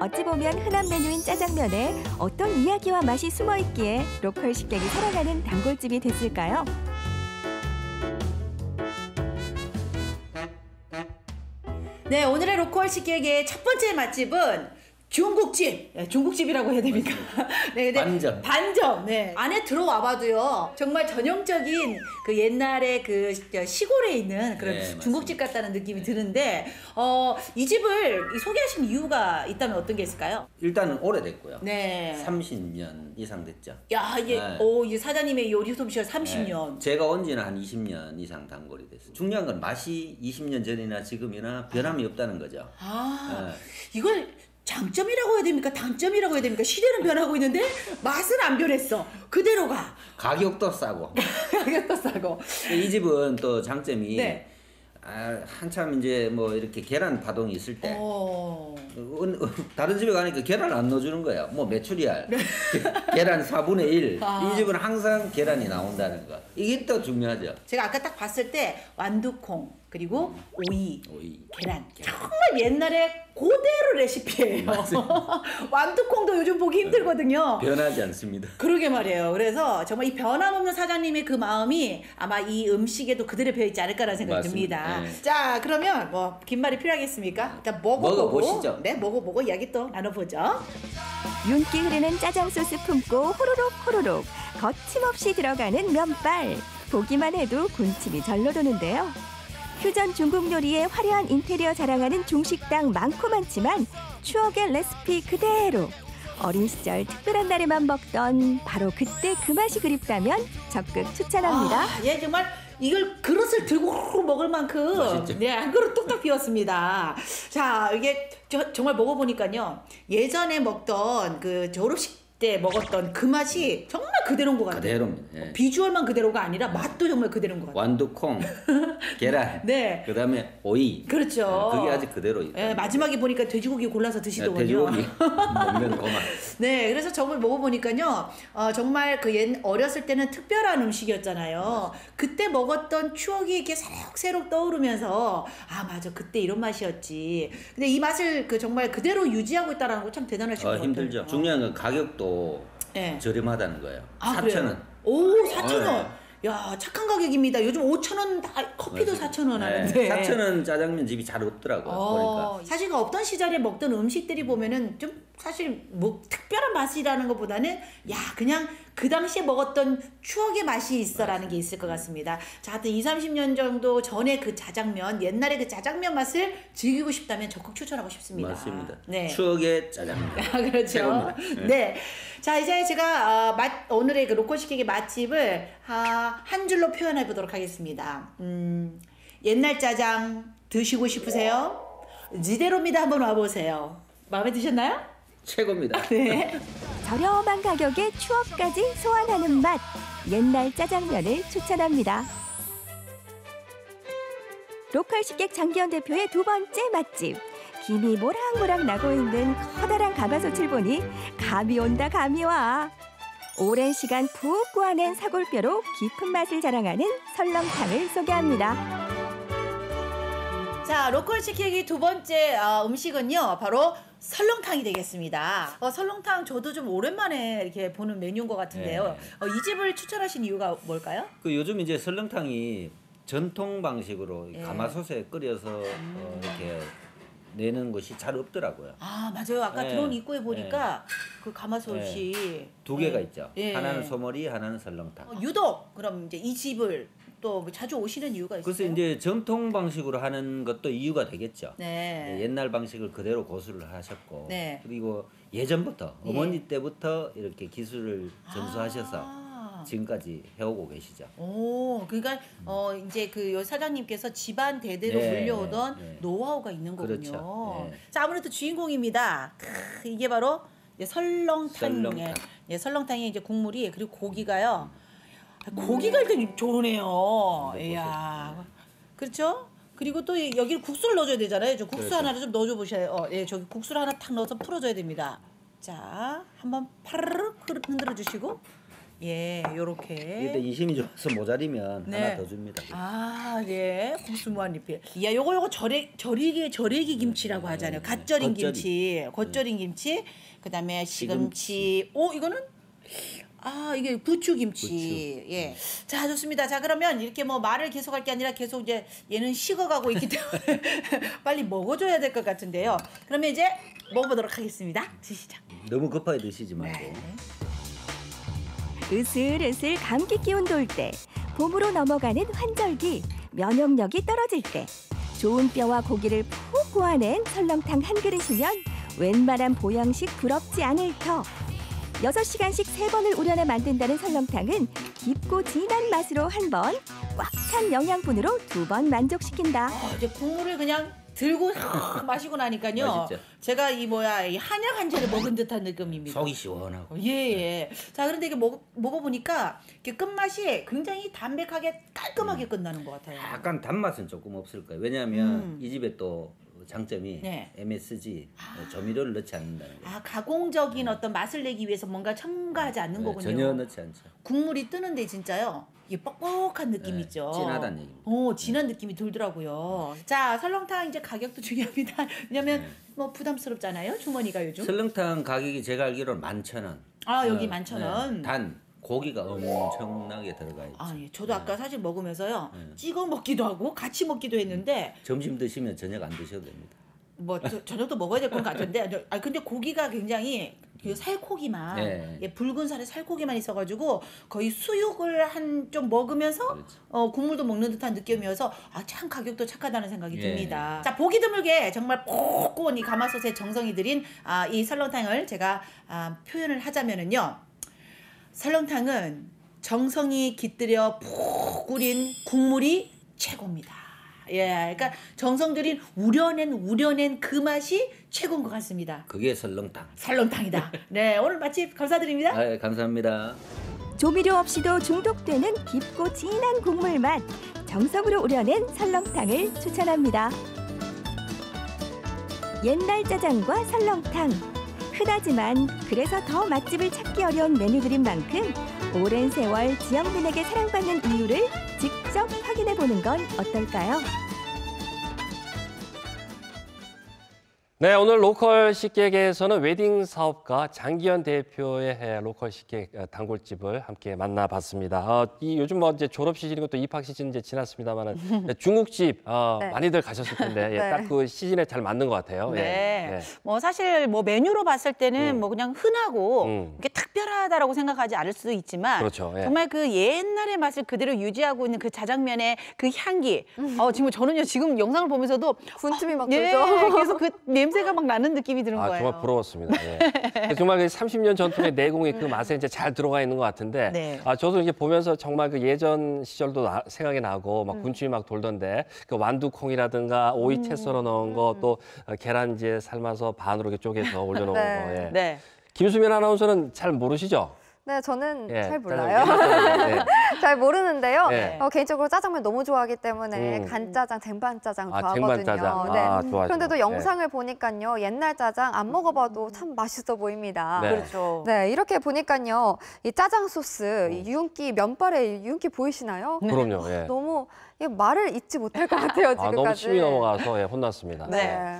어찌 보면 흔한 메뉴인 짜장면에 어떤 이야기와 맛이 숨어 있기에 로컬 식객이 사랑하는 단골집이 됐을까요? 네, 오늘의 로컬 식객의 첫 번째 맛집은 중국집, 네, 중국집이라고 해야 됩니까? 네, 근데 반점. 반점. 네. 안에 들어와봐도요, 정말 전형적인 그 옛날에 그 시골에 있는 그런 네, 중국집 같다는 느낌이 드는데, 이 집을 소개하신 이유가 있다면 어떤 게 있을까요? 일단은 오래됐고요. 네. 30년 이상 됐죠. 야, 이게 네. 이게 사장님의 요리 솜씨가 30년. 네. 제가 온 지는 한 20년 이상 단골이 됐어요. 중요한 건 맛이 20년 전이나 지금이나 변함이 없다는 거죠. 네. 이걸 장점이라고 해야 됩니까? 단점이라고 해야 됩니까? 시대는 변하고 있는데 맛은 안 변했어. 그대로가. 가격도 싸고. 가격도 싸고. 이 집은 또 장점이 네. 한참 이제 뭐 이렇게 계란 파동이 있을 때 다른 집에 가니까 계란을 안 넣어주는 거예요. 뭐 메추리알, 계란 4분의 1. 이 집은 항상 계란이 나온다는 거. 이게 또 중요하죠. 제가 아까 딱 봤을 때 완두콩 그리고 오이. 계란. 정말 옛날에 그대로 레시피예요. 완두콩도 요즘 보기 힘들거든요. 변하지 않습니다. 그러게 말이에요. 그래서 정말 이 변함없는 사장님의 그 마음이 아마 이 음식에도 그대로 배어 있지 않을까라는 생각이 듭니다. 네. 자, 그러면 뭐 긴 말이 필요하겠습니까? 일단 먹어보고 먹어보시죠. 네, 먹어보고 이야기 또 나눠보죠. 윤기 흐르는 짜장 소스 품고 호로록 거침없이 들어가는 면발. 보기만 해도 군침이 절로 도는데요. 퓨전 중국 요리의 화려한 인테리어 자랑하는 중식당 많고 많지만 추억의 레시피 그대로. 어린 시절 특별한 날에만 먹던 바로 그때 그 맛이 그립다면 적극 추천합니다. 예, 정말 이걸 그릇을 들고 먹을 만큼 맛있죠? 네, 한 그릇 뚝딱 비웠습니다. 자, 이게 정말 먹어보니까요. 예전에 먹던 그 졸업식 때 먹었던 그 맛이 정말 그대로인 것 같아요. 그대로입니다. 예. 비주얼만 그대로가 아니라 맛도 정말 그대로인 것 같아요. 완두콩, 계란, 네. 그다음에 오이. 그렇죠. 그게 아직 그대로 있다. 예, 마지막에 보니까 돼지고기 골라서 드시더군요. 돼지고기 먹는 거만. 네, 그래서 정말 먹어보니까요, 정말 그 어렸을 때는 특별한 음식이었잖아요. 그때 먹었던 추억이 이렇게 새록새록 떠오르면서, 맞아, 그때 이런 맛이었지. 근데 이 맛을 정말 그대로 유지하고 있다는 거 참 대단하신 것 같아요. 힘들죠. 중요한 건 가격도 네. 저렴하다는 거예요. 아, 4,000원. 오, 4,000원. 야, 착한 가격입니다. 요즘 5,000원 커피도 4,000원 하는데. 4,000원 짜장면 집이 잘 없더라고요. 보니까. 사실 그 없던 시절에 먹던 음식들이 보면은 좀 사실 뭐 특별한 맛이라는 것보다는 그냥 그 당시에 먹었던 추억의 맛이 있어라는 게 있을 것 같습니다. 자, 하여튼 20-30년 정도 전에 그 짜장면, 옛날에 그 짜장면 맛을 즐기고 싶다면 적극 추천하고 싶습니다. 맞습니다. 네. 추억의 짜장면. 그렇죠. 최고입니다. 네. 자, 이제 제가 오늘의 그 로컬 식객의 맛집을 한 줄로 표현해 보도록 하겠습니다. 옛날 짜장 드시고 싶으세요? 지대로입니다. 한번 와보세요. 마음에 드셨나요? 최고입니다. 네. 저렴한 가격에 추억까지 소환하는 맛. 옛날 짜장면을 추천합니다. 로컬 식객 장기현 대표의 두 번째 맛집. 김이 모락모락 나고 있는 커다란 가마솥을 보니 감이 온다 감이 와. 오랜 시간 푹 구워낸 사골뼈로 깊은 맛을 자랑하는 설렁탕을 소개합니다. 자, 로컬 식객의 두 번째 음식은요, 바로 설렁탕이 되겠습니다. 설렁탕 저도 좀 오랜만에 이렇게 보는 메뉴인 것 같은데요. 이 집을 추천하신 이유가 뭘까요? 요즘 이제 설렁탕이 전통 방식으로 가마솥에 끓여서 이렇게 내는 것이 잘 없더라고요. 맞아요. 아까 들어온 입구에 보니까 그 가마솥이 두 개가 있죠. 하나는 소머리, 하나는 설렁탕. 유독 그럼 이제 이 집을 또 자주 오시는 이유가 있어요? 그래서 이제 전통 방식으로 하는 것도 이유가 되겠죠. 네. 옛날 방식을 그대로 고수를 하셨고, 네. 그리고 예전부터 어머니 때부터 이렇게 기술을 전수하셔서 지금까지 해오고 계시죠. 오, 그러니까 이제 그 사장님께서 집안 대대로 물려오던 노하우가 있는 거군요. 그렇죠. 네. 자, 아무래도 주인공입니다. 이게 바로 이제 설렁탕이에요. 설렁탕의 이제 국물이, 그리고 고기가요. 고기가 일단 좋으네요. 이야, 그렇죠? 그리고 또 여기 국수를 넣어줘야 되잖아요. 저 국수 하나를 좀 넣어줘 보셔요. 저기 국수를 하나 탁 넣어서 풀어줘야 됩니다. 자, 한번 파르르 흔들어 주시고, 요렇게. 일단 인심이 좋아서 모자리면 하나 더 줍니다. 국수 무한 리필. 요거 절이기 김치라고 하잖아요. 갓 절인 김치, 겉절인 김치. 그다음에 시금치. 이거는 아, 이게 부추김치. 예. 자, 좋습니다. 자, 그러면 이렇게 뭐 말을 계속할 게 아니라 계속 이제 얘는 식어가고 있기 때문에 빨리 먹어줘야 될 것 같은데요. 그러면 이제 먹어보도록 하겠습니다. 드시죠. 너무 급하게 드시지 말고. 네. 으슬으슬 감기 기운 돌 때, 봄으로 넘어가는 환절기, 면역력이 떨어질 때 좋은 뼈와 고기를 푹 고아낸 설렁탕 한 그릇이면 웬만한 보양식 부럽지 않을 터. 6시간씩 3번을 우려내 만든다는 설렁탕은 깊고 진한 맛으로 한 번, 꽉 찬 영양분으로 2번 만족시킨다. 이제 국물을 그냥 들고 마시고 나니까요. 맛있죠? 제가 이 한약 한 잔을 먹은 듯한 느낌입니다. 속이 시원하고. 예. 자, 그런데 이게 먹어보니까 이게 끝맛이 굉장히 담백하게 깔끔하게 끝나는 것 같아요. 약간 단맛은 조금 없을 거예요. 왜냐하면 이 집에 또 장점이 네. MSG 조미료를 넣지 않는다는 거예요. 가공적인 어떤 맛을 내기 위해서 뭔가 첨가하지 않는 거군요. 전혀 넣지 않죠. 국물이 뜨는데 진짜요. 이게 뻑뻑한 느낌 있죠. 진하다는 얘기입니다. 진한 느낌이 들더라고요. 자, 설렁탕 이제 가격도 중요합니다. 왜냐면 뭐 부담스럽잖아요. 주머니가 요즘. 설렁탕 가격이 제가 알기로는 11,000원. 아, 여기 11,000원. 단 고기가 엄청나게 들어가 있죠. 예. 저도 아까 사실 먹으면서요. 찍어 먹기도 하고 같이 먹기도 했는데 점심 드시면 저녁 안 드셔도 됩니다. 뭐 저녁도 먹어야 될 것 같은데 근데 고기가 굉장히 그 살코기만 붉은 살에 살코기만 있어가지고 거의 수육을 좀 먹으면서 그렇죠. 국물도 먹는 듯한 느낌이어서 참 가격도 착하다는 생각이 듭니다. 자, 보기 드물게 정말 푹 구운 이 가마솥에 정성이 들인 이 설렁탕을 제가 표현을 하자면은요, 설렁탕은 정성이 깃들여 푹 우린 국물이 최고입니다. 예, 그러니까 정성 들인 우려낸 그 맛이 최고인 것 같습니다. 그게 설렁탕. 설렁탕이다. 네, 오늘 맛집 감사드립니다. 네, 감사합니다. 조미료 없이도 중독되는 깊고 진한 국물 맛, 정성으로 우려낸 설렁탕을 추천합니다. 옛날 짜장과 설렁탕, 흔하지만 그래서 더 맛집을 찾기 어려운 메뉴들인 만큼 오랜 세월 지역민에게 사랑받는 이유를 직접 확인해보는 건 어떨까요? 네, 오늘 로컬 식객에서는 웨딩 사업가 장기현 대표의 로컬 식객 단골집을 함께 만나봤습니다. 요즘 뭐 이제 졸업 시즌이고 또 입학 시즌 이제 지났습니다만은 중국집 많이들 가셨을 텐데 딱 그 시즌에 잘 맞는 것 같아요. 네. 뭐 사실 뭐 메뉴로 봤을 때는 뭐 그냥 흔하고 이게 특별하다라고 생각하지 않을 수도 있지만 그렇죠. 정말 그 옛날의 맛을 그대로 유지하고 있는 그 자장면의 그 향기. 지금 저는요 지금 영상을 보면서도 군침이 막 돌죠. 계속 그 냄새가 막 나는 느낌이 드는 거예요. 정말 부러웠습니다. 정말 그 30년 전통의 내공이 그 맛에 이제 잘 들어가 있는 것 같은데 저도 이제 보면서 정말 그 예전 시절도 생각이 나고 막 군침이 막 돌던데 그 완두콩이라든가 오이 채 썰어 넣은 거 또 계란 이제 삶아서 반으로 이렇게 쪼개서 올려놓은 거. 김수민 아나운서는 잘 모르시죠? 네, 저는 예, 잘 몰라요. 잘 모르는데요. 개인적으로 짜장면 너무 좋아하기 때문에 간짜장, 쟁반짜장 좋아하거든요. 쟁반짜장. 그런데도 영상을 보니까요, 옛날 짜장 안 먹어봐도 참 맛있어 보입니다. 그렇죠. 네, 이렇게 보니까요, 이 짜장 소스, 이 유윤기 면발에 유윤기 보이시나요? 그럼요. 너무 말을 잊지 못할 것 같아요, 지금까지. 너무 침이 넘어가서 혼났습니다.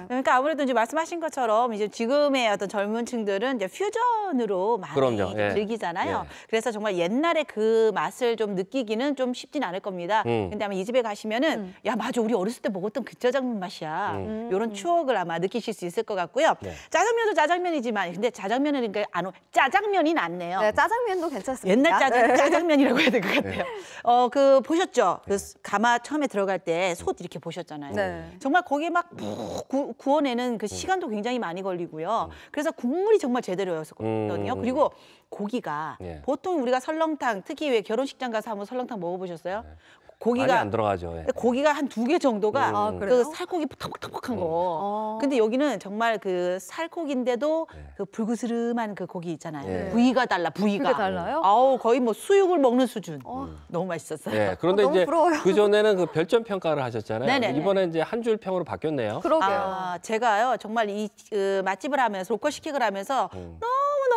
그러니까 아무래도 이제 말씀하신 것처럼 이제 지금의 어떤 젊은 층들은 이제 퓨전으로 많이 즐기잖아요. 그래서 정말 옛날의 그 맛을 좀 느끼기는 좀 쉽진 않을 겁니다. 근데 아마 이 집에 가시면은 야, 맞아, 우리 어렸을 때 먹었던 그 짜장면 맛이야. 이런 추억을 아마 느끼실 수 있을 것 같고요. 짜장면도 짜장면이지만 근데 짜장면은 그러니까 짜장면이 낫네요. 네, 짜장면도 괜찮습니다. 옛날 짜장면이라고 해야 될 것 같아요. 그 보셨죠? 그 가마 처음에 들어갈 때 솥 이렇게 보셨잖아요. 정말 거기에 막 푹 구워내는 그 시간도 굉장히 많이 걸리고요. 그래서 국물이 정말 제대로였었거든요. 그리고 고기가 보통 우리가 설렁탕, 특히 왜 결혼식장 가서 한번 설렁탕 먹어보셨어요? 고기가 많이 안 들어가죠. 고기가 한 2개 정도가 그 살코기 턱턱턱한 거. 근데 여기는 정말 그 살코기인데도 그 불그스름한 그 고기 있잖아요. 부위가 달라, 부위가. 그게 달라요? 거의 뭐 수육을 먹는 수준. 너무 맛있었어요. 그런데 너무 이제 부러워요. 그 전에는 그 별점 평가를 하셨잖아요. 네네네. 이번에 이제 한 줄 평으로 바뀌었네요. 그러게요. 제가요 정말 이 맛집을 하면서 로컬 식객을 하면서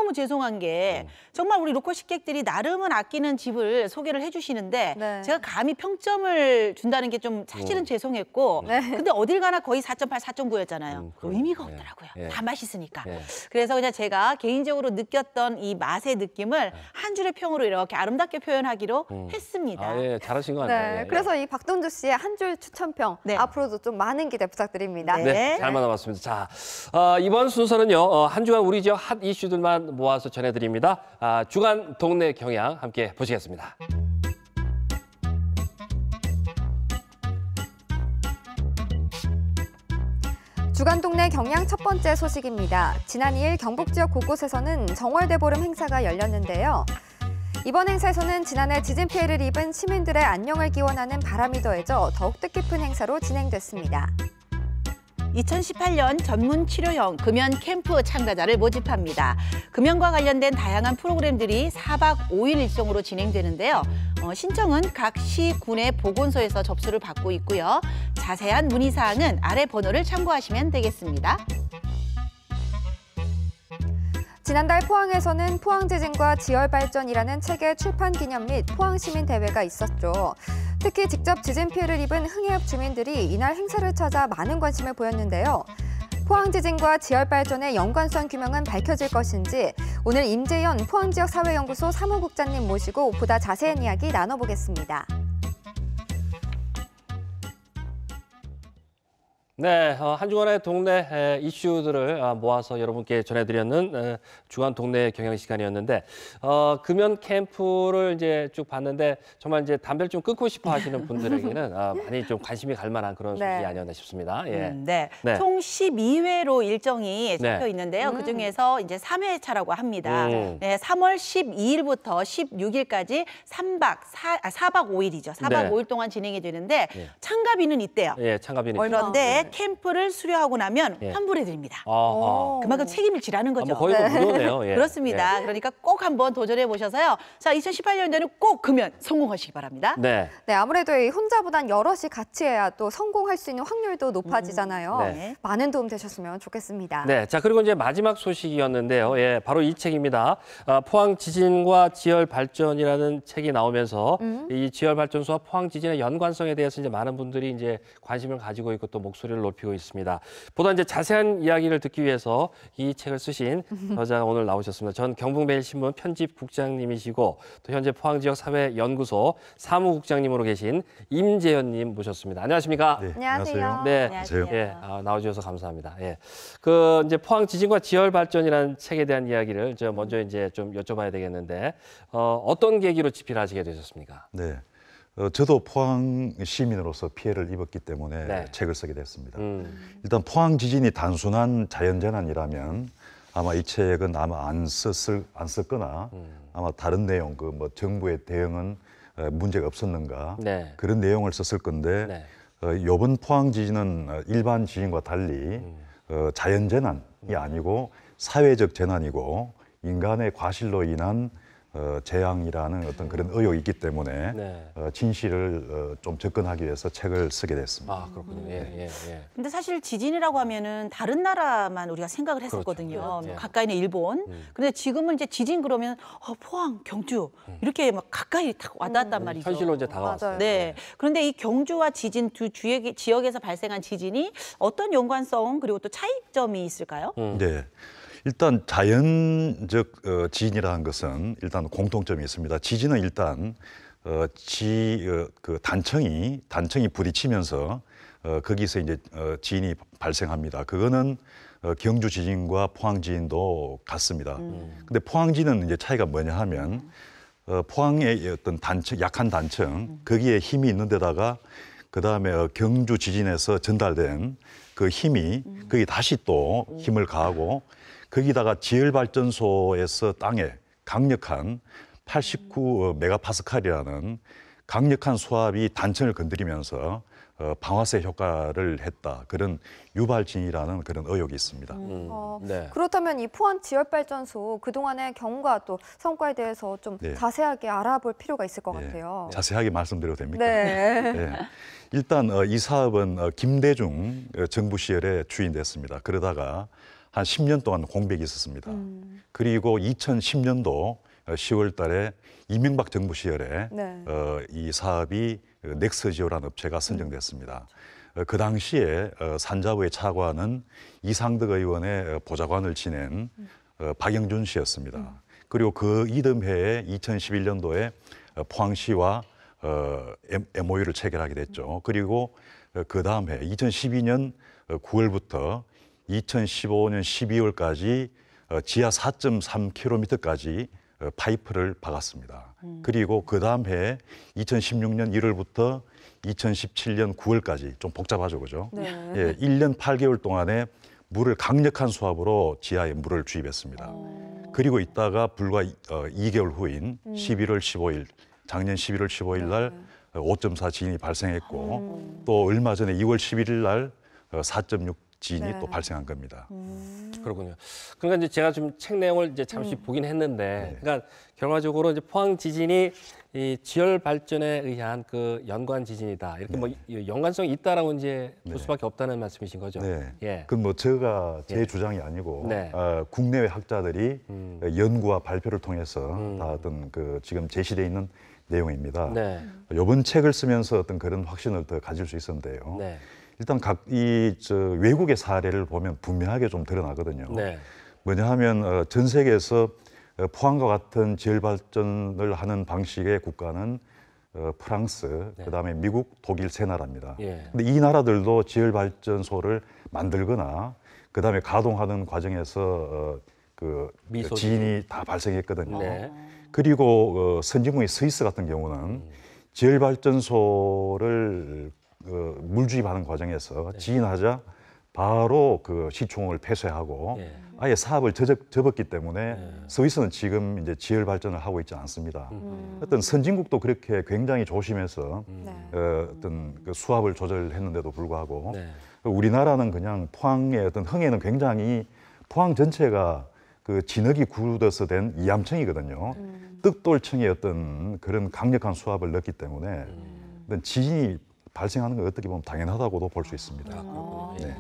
너무너무 죄송한 게 정말 우리 로컬 식객들이 나름은 아끼는 집을 소개를 해주시는데 네. 제가 감히 평점을 준다는 게 좀 사실은 죄송했고 근데 어딜 가나 거의 4.8, 4.9였잖아요. 의미가 없더라고요. 예. 다 맛있으니까. 예. 그래서 그냥 제가 개인적으로 느꼈던 이 맛의 느낌을 한 줄의 평으로 이렇게 아름답게 표현하기로 했습니다. 아, 예, 잘하신 것 같아요. 네, 예, 예. 그래서 이 박동주 씨의 한 줄 추천평 네. 앞으로도 좀 많은 기대 부탁드립니다. 네, 잘 만나봤습니다. 자, 이번 순서는요, 한 주간 우리 지역 핫 이슈들만 모아서 전해드립니다. 주간 동네 경향 함께 보시겠습니다. 주간 동네 경향 첫 번째 소식입니다. 지난 2일 경북 지역 곳곳에서는 정월대보름 행사가 열렸는데요. 이번 행사에서는 지난해 지진 피해를 입은 시민들의 안녕을 기원하는 바람이 더해져 더욱 뜻깊은 행사로 진행됐습니다. 2018년 전문 치료형 금연 캠프 참가자를 모집합니다. 금연과 관련된 다양한 프로그램들이 4박 5일 일정으로 진행되는데요. 신청은 각 시, 군의 보건소에서 접수를 받고 있고요. 자세한 문의사항은 아래 번호를 참고하시면 되겠습니다. 지난달 포항에서는 포항지진과 지열발전이라는 책의 출판 기념 및 포항시민대회가 있었죠. 특히 직접 지진 피해를 입은 흥해읍 주민들이 이날 행사를 찾아 많은 관심을 보였는데요. 포항지진과 지열발전의 연관성 규명은 밝혀질 것인지 오늘 임재현 포항지역사회연구소 사무국장님 모시고 보다 자세한 이야기 나눠보겠습니다. 네, 한 주간의 동네 이슈들을 모아서 여러분께 전해드렸는 주간 동네 경향 시간이었는데 금연 캠프를 이제 쭉 봤는데 정말 이제 담배를 좀 끊고 싶어 하시는 분들에게는 많이 좀 관심이 갈 만한 그런 소식이 아니었나 싶습니다. 예. 네. 네. 총 12회로 일정이 잡혀 네. 있는데요. 그중에서 이제 3회차라고 합니다. 네, 3월 12일부터 16일까지 4박 5일이죠. 4박 네. 5일 동안 진행이 되는데 예. 참가비는 있대요. 예, 참가비는 그런데 캠프를 수료하고 나면 예. 환불해 드립니다. 아, 그만큼 책임을 지라는 거죠. 뭐 거의 뭐 무료네요. 예. 그렇습니다. 그러니까 꼭 한번 도전해 보셔서요. 자, 2018년도에는 꼭 금연 성공하시기 바랍니다. 네. 네, 아무래도 이 혼자보단 여럿이 같이 해야 또 성공할 수 있는 확률도 높아지잖아요. 네. 많은 도움 되셨으면 좋겠습니다. 네, 자 그리고 이제 마지막 소식이었는데요. 예, 바로 이 책입니다. 포항 지진과 지열 발전이라는 책이 나오면서 이 지열 발전소와 포항 지진의 연관성에 대해서 이제 많은 분들이 이제 관심을 가지고 있고 또 목소리를 높이고 있습니다. 보다 이제 자세한 이야기를 듣기 위해서 이 책을 쓰신 저자가 오늘 나오셨습니다. 전 경북매일신문 편집국장님이시고 또 현재 포항지역사회연구소 사무국장님으로 계신 임재현님 모셨습니다. 안녕하십니까? 네, 안녕하세요. 네, 안녕하세요. 예, 나와주셔서 감사합니다. 예, 그 이제 포항 지진과 지열 발전이라는 책에 대한 이야기를 저 먼저 이제 좀 여쭤봐야 되겠는데 어떤 계기로 집필하시게 되셨습니까? 네. 저도 포항 시민으로서 피해를 입었기 때문에 네. 책을 쓰게 됐습니다. 일단 포항 지진이 단순한 자연재난이라면 아마 이 책은 아마 안 썼거나 아마 다른 내용, 그 뭐 정부의 대응은 문제가 없었는가 네. 그런 내용을 썼을 건데 네. 이번 포항 지진은 일반 지진과 달리 자연재난이 아니고 사회적 재난이고 인간의 과실로 인한 재앙이라는 어떤 그런 의혹이 있기 때문에 네. 진실을 좀 접근하기 위해서 책을 쓰게 됐습니다. 아, 그렇군요. 예. 근데 사실 지진이라고 하면은 다른 나라만 우리가 생각을 했었거든요. 그렇죠. 예. 가까이는 일본. 근데 지금은 이제 지진 그러면 포항, 경주 이렇게 막 가까이 딱 와닿았단 말이죠. 현실로 이제 다가왔어요. 맞아요. 네. 그런데 이 경주와 지진 두 지역에서 발생한 지진이 어떤 연관성 그리고 또 차이점이 있을까요? 네. 일단 자연적 지진이라는 것은 일단 공통점이 있습니다. 지진은 일단 그 단청이 부딪히면서 거기서 이제 지진이 발생합니다. 그거는 경주 지진과 포항 지진도 같습니다. 근데 포항 지진은 이제 차이가 뭐냐 하면 포항의 어떤 단청, 약한 단청 거기에 힘이 있는 데다가 그다음에 경주 지진에서 전달된 그 힘이 거기 다시 또 힘을 가하고 거기다가 지열발전소에서 땅에 강력한 89 메가파스칼이라는 강력한 수압이 단층을 건드리면서 방화세 효과를 했다. 그런 유발진이라는 그런 의혹이 있습니다. 네. 그렇다면 이 포항 지열발전소 그동안의 경과 또 성과에 대해서 좀 네. 자세하게 알아볼 필요가 있을 것 네. 같아요. 자세하게 말씀드려도 됩니까? 네. 네. 일단 이 사업은 김대중 정부 시절에 추진됐습니다. 그러다가 한 10년 동안 공백이 있었습니다. 그리고 2010년도 10월 달에 이명박 정부 시절에 네. 이 사업이 넥스지오라는 업체가 선정됐습니다. 그 당시에 산자부의 차관은 이상득 의원의 보좌관을 지낸 박영준 씨였습니다. 그리고 그 이듬해에 2011년도에 포항시와 MOU를 체결하게 됐죠. 그리고 그 다음 해 2012년 9월부터 2015년 12월까지 지하 4.3km까지 파이프를 박았습니다. 그리고 그 다음 해 2016년 1월부터 2017년 9월까지 좀 복잡하죠, 그죠? 네. 예, 1년 8개월 동안에 물을 강력한 수압으로 지하에 물을 주입했습니다. 그리고 있다가 불과 2개월 후인 11월 15일, 작년 11월 15일 날 5.4 지진이 발생했고 또 얼마 전에 2월 11일 날 4.6 지진이 네. 또 발생한 겁니다. 그렇군요. 그러니까 이제 제가 좀 책 내용을 이제 잠시 보긴 했는데, 그러니까 결과적으로 이제 포항 지진이 이 지열 발전에 의한 그 연관 지진이다. 이렇게 뭐 연관성이 있다라고 이제 볼 수밖에 없다는 말씀이신 거죠. 네. 예. 그건 뭐 제가 제 주장이 아니고 네. 국내외 학자들이 연구와 발표를 통해서 다 어떤 그 지금 제시되어 있는 내용입니다. 네. 이번 책을 쓰면서 어떤 그런 확신을 더 가질 수 있었는데요. 네. 일단 외국의 사례를 보면 분명하게 좀 드러나거든요. 네. 뭐냐 하면 전 세계에서 포항과 같은 지열 발전을 하는 방식의 국가는 프랑스, 그다음에 미국, 독일 세 나라입니다. 예. 근데 이 나라들도 지열 발전소를 만들거나 그다음에 가동하는 과정에서 미소 지진이 다 발생했거든요. 네. 그리고 선진국의 스위스 같은 경우는 지열 발전소를 물 주입하는 과정에서 지진하자 바로 그 시총을 폐쇄하고 예. 아예 사업을 접었기 때문에 스위스는 지금 이제 지열 발전을 하고 있지 않습니다. 어떤 선진국도 그렇게 굉장히 조심해서 어떤 그 수압을 조절했는데도 불구하고 네. 우리나라는 그냥 포항의 어떤 흥에는 굉장히 포항 전체가 그 진흙이 굳어서 된 이암청이거든요. 뜩돌층의 어떤 그런 강력한 수압을 넣기 때문에 어떤 지진이 발생하는 건 어떻게 보면 당연하다고도 볼 수 있습니다. 네.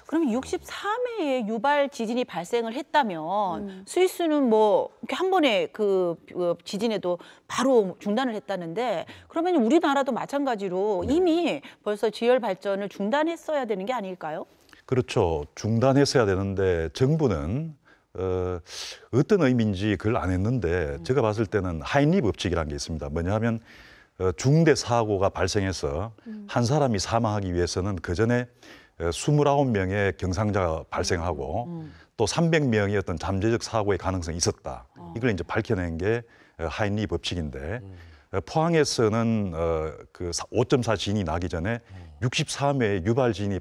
그러면 63회에 유발 지진이 발생을 했다면 스위스는 뭐 이렇게 한 번에 그 지진에도 바로 중단을 했다는데 그러면 우리나라도 마찬가지로 이미 벌써 지열 발전을 중단했어야 되는 게 아닐까요? 그렇죠. 중단했어야 되는데 정부는 어떤 의미인지 그걸 안 했는데 제가 봤을 때는 하인리 법칙이라는 게 있습니다. 뭐냐 하면 중대 사고가 발생해서 한 사람이 사망하기 위해서는 그 전에 29명의 경상자가 발생하고 또 300명의 어떤 잠재적 사고의 가능성이 있었다. 이걸 이제 밝혀낸 게 하인리 법칙인데 포항에서는 그 5.4 지진이 나기 전에 64회의 유발 지진이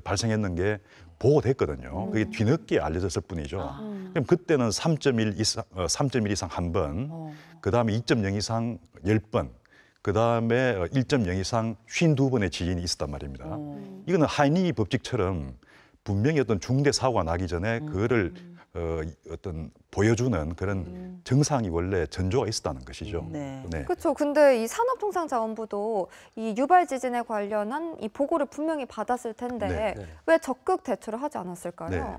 발생했는 게 보고됐거든요. 그게 뒤늦게 알려졌을 뿐이죠. 그럼 그때는 3.1 이상 한 번, 그 다음에 2.0 이상 10번, 그 다음에 1.0 이상 52번의 지진이 있었단 말입니다. 이거는 하인리 법칙처럼 분명히 어떤 중대 사고가 나기 전에 그거를 어떤 보여주는 그런 정상이 원래 전조가 있었다는 것이죠. 네. 네. 그렇죠. 근데 이 산업통상자원부도 이 유발 지진에 관련한 이 보고를 분명히 받았을 텐데 네. 왜 적극 대처를 하지 않았을까요? 네.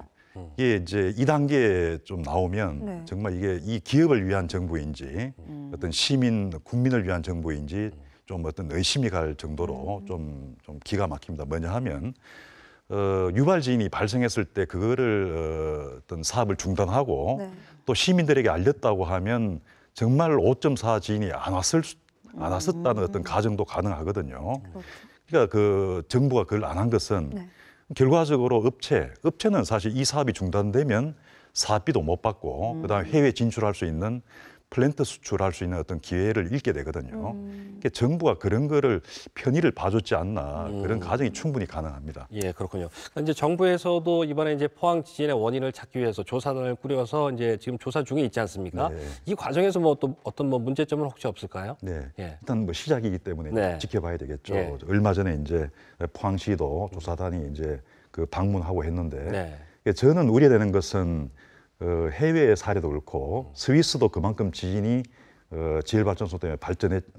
이게 이제 2단계에 좀 나오면 네. 정말 이게 이 기업을 위한 정부인지 어떤 국민을 위한 정부인지 좀 어떤 의심이 갈 정도로 좀 기가 막힙니다. 뭐냐 하면 유발 지진이 발생했을 때 그거를 어떤 사업을 중단하고 네. 또 시민들에게 알렸다고 하면 정말 5.4 지진이 안 왔었다는 어떤 가정도 가능하거든요. 그러니까 그 정부가 그걸 안 한 것은 네. 결과적으로 업체는 사실 이 사업이 중단되면 사업비도 못 받고 그다음에 해외 진출할 수 있는 플랜트 수출할 수 있는 어떤 기회를 잃게 되거든요. 그러니까 정부가 그런 거를 편의를 봐줬지 않나 그런 가정이 충분히 가능합니다. 예, 그렇군요. 이제 정부에서도 이번에 이제 포항 지진의 원인을 찾기 위해서 조사단을 꾸려서 이제 지금 조사 중에 있지 않습니까? 네. 이 과정에서 뭐 또 어떤 뭐 문제점은 혹시 없을까요? 네, 예. 일단 뭐 시작이기 때문에 네. 지켜봐야 되겠죠. 예. 얼마 전에 이제 포항시도 조사단이 이제 그 방문하고 했는데 네. 저는 우려되는 것은 해외의 사례도 그렇고 스위스도 그만큼 지진이 지열발전소 때문에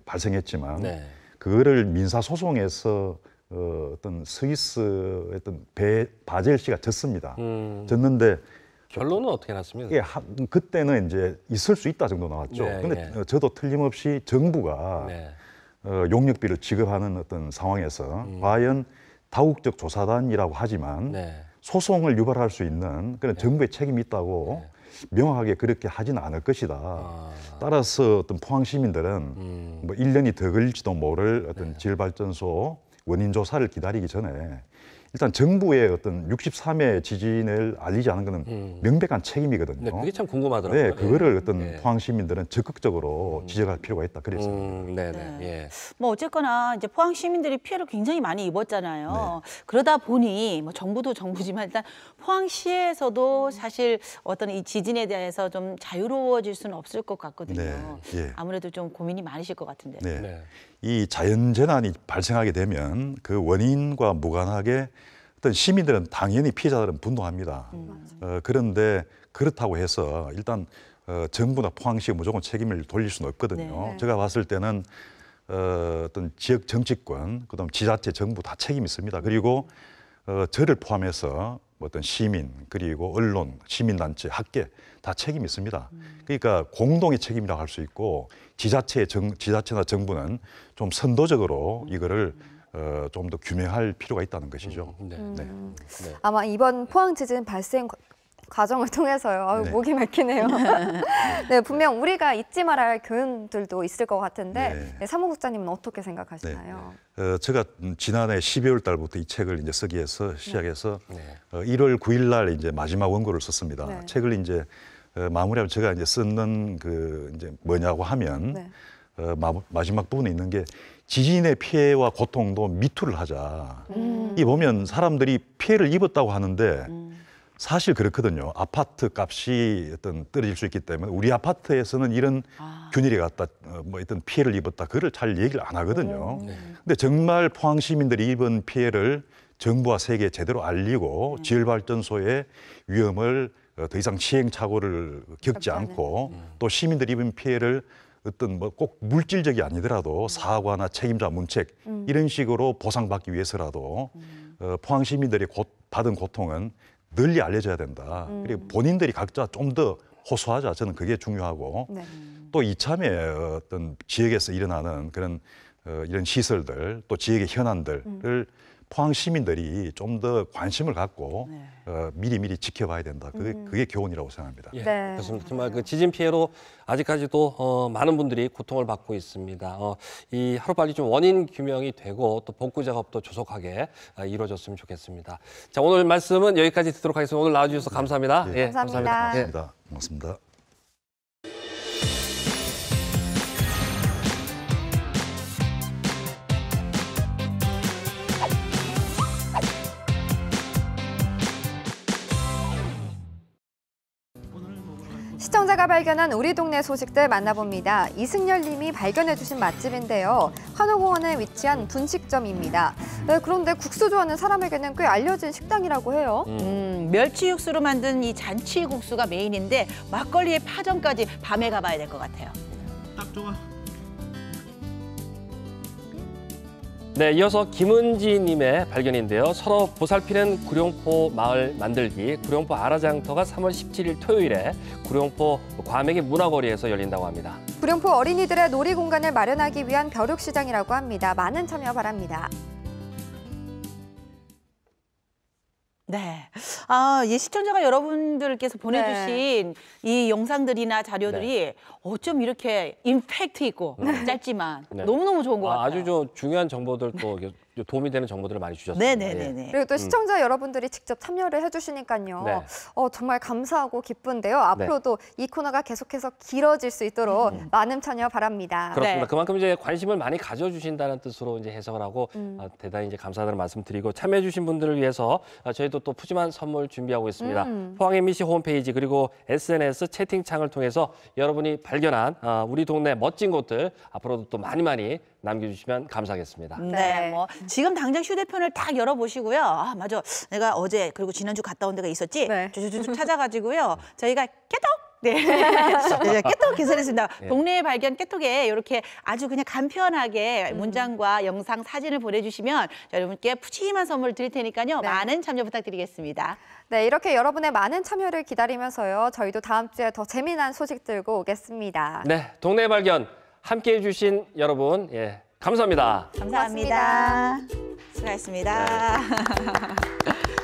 발생했지만 네. 그거를 민사소송에서 어떤 스위스 어떤 바젤 시가 졌습니다. 졌는데 결론은 어떻게 났습니까? 이게 그때는 이제 있을 수 있다 정도 나왔죠. 네, 근데 네. 저도 틀림없이 정부가 네. 용역비를 지급하는 어떤 상황에서 과연 다국적 조사단이라고 하지만 네. 소송을 유발할 수 있는 그런 정부의 책임이 있다고 명확하게 그렇게 하지는 않을 것이다. 따라서 어떤 포항 시민들은 뭐 1년이 더 걸릴지도 모를 어떤 지열발전소 원인 조사를 기다리기 전에 일단 정부의 어떤 63회 지진을 알리지 않은 것은 명백한 책임이거든요. 네, 그게 참 궁금하더라고요. 네, 그거를 어떤 네. 포항 시민들은 적극적으로 지적할 필요가 있다 그랬습니다. 네네. 예. 뭐 어쨌거나 이제 포항 시민들이 피해를 굉장히 많이 입었잖아요. 그러다 보니 뭐 정부도 정부지만 일단 포항시에서도 사실 어떤 이 지진에 대해서 좀 자유로워질 수는 없을 것 같거든요. 네, 예. 아무래도 좀 고민이 많으실 것 같은데. 네. 네. 이 자연재난이 발생하게 되면 그 원인과 무관하게 어떤 시민들은 당연히 피해자들은 분노합니다. 그런데 그렇다고 해서 일단 정부나 포항시가 무조건 책임을 돌릴 수는 없거든요. 네. 제가 봤을 때는 어떤 지역 정치권, 그다음 지자체, 정부 다 책임이 있습니다. 그리고 저를 포함해서 어떤 시민, 그리고 언론, 시민단체, 학계 다 책임이 있습니다. 그러니까 공동의 책임이라고 할 수 있고 지자체나 정부는 좀 선도적으로 이거를 좀 더 규명할 필요가 있다는 것이죠. 네. 네. 아마 이번 포항 지진 발생 과정을 통해서요. 아유, 네. 목이 막히네요. 네, 분명 우리가 잊지 말아야 할 교훈들도 있을 것 같은데 네. 네, 사무국장님은 어떻게 생각하시나요? 제가 지난해 12월 달부터 이 책을 이제 쓰기 위해서 시작해서 1월 9일 날 이제 마지막 원고를 썼습니다. 네. 책을 이제 마무리하면 제가 이제 쓰는 그 이제 뭐냐고 하면 네. 마지막 부분에 있는 게 지진의 피해와 고통도 미투를 하자. 이 보면 사람들이 피해를 입었다고 하는데 사실 그렇거든요. 아파트 값이 어떤 떨어질 수 있기 때문에 우리 아파트에서는 이런 균일이 갔다 뭐 어떤 피해를 입었다. 그걸 잘 얘기를 안 하거든요. 근데 정말 포항 시민들이 입은 피해를 정부와 세계에 제대로 알리고 지열발전소의 위험을 더 이상 시행착오를 겪지 않고 또 시민들이 입은 피해를 어떤 뭐 꼭 물질적이 아니더라도 사과나 책임자 문책 이런 식으로 보상받기 위해서라도 포항 시민들이 받은 고통은 널리 알려져야 된다. 그리고 본인들이 각자 좀 더 호소하자. 저는 그게 중요하고 네. 또 이참에 어떤 지역에서 일어나는 그런 이런 시설들 또 지역의 현안들을 포항 시민들이 좀 더 관심을 갖고 미리미리 지켜봐야 된다. 그게 교훈이라고 생각합니다. 예, 네. 그렇습니다. 정말 그 지진 피해로 아직까지도 많은 분들이 고통을 받고 있습니다. 이 하루빨리 좀 원인 규명이 되고 또 복구 작업도 조속하게 이루어졌으면 좋겠습니다. 자, 오늘 말씀은 여기까지 듣도록 하겠습니다. 오늘 나와주셔서 감사합니다. 예, 감사합니다. 예. 고맙습니다. 고맙습니다. 시청자가 발견한 우리 동네 소식들 만나봅니다. 이승열 님이 발견해주신 맛집인데요. 환호공원에 위치한 분식점입니다. 네, 그런데 국수 좋아하는 사람에게는 꽤 알려진 식당이라고 해요. 멸치 육수로 만든 이 잔치국수가 메인인데 막걸리에 파전까지 밤에 가봐야 될 것 같아요. 딱 좋아. 네, 이어서 김은지님의 발견인데요. 서로 보살피는 구룡포 마을 만들기, 구룡포 아라장터가 3월 17일 토요일에 구룡포 과메기 문화거리에서 열린다고 합니다. 구룡포 어린이들의 놀이 공간을 마련하기 위한 벼룩시장이라고 합니다. 많은 참여 바랍니다. 네. 이 시청자가 여러분들께서 보내주신 이 영상들이나 자료들이 어쩜 이렇게 임팩트 있고 짧지만 너무너무 좋은 것 같아요. 아주 중요한 정보들도 도움이 되는 정보들을 많이 주셨습니다. 네네네. 그리고 또 시청자 여러분들이 직접 참여를 해주시니까요. 네. 정말 감사하고 기쁜데요. 앞으로도 이 코너가 계속해서 길어질 수 있도록 많은 참여 바랍니다. 그렇습니다. 네. 그만큼 이제 관심을 많이 가져주신다는 뜻으로 이제 해석을 하고 대단히 이제 감사하다는 말씀드리고 참여해주신 분들을 위해서 저희도 또 푸짐한 선물 준비하고 있습니다. 포항 MBC 홈페이지 그리고 SNS 채팅창을 통해서 여러분이 발견한 우리 동네 멋진 곳들 앞으로도 또 많이 남겨주시면 감사하겠습니다. 네, 뭐 지금 당장 휴대폰을 딱 열어보시고요. 맞아, 내가 어제 그리고 지난주 갔다 온 데가 있었지. 네. 쭉쭉쭉 찾아가지고요. 저희가 깨톡 네. 깨톡 개설했습니다. 동네 발견 깨톡에 이렇게 아주 그냥 간편하게 문장과 영상, 사진을 보내주시면 여러분께 푸짐한 선물 드릴 테니까요. 많은 참여 부탁드리겠습니다. 네, 이렇게 여러분의 많은 참여를 기다리면서요. 저희도 다음 주에 더 재미난 소식 들고 오겠습니다. 네, 동네 발견 함께해 주신 여러분, 예, 감사합니다. 감사합니다. 수고하셨습니다.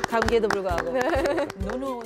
감기에도 불구하고. 노노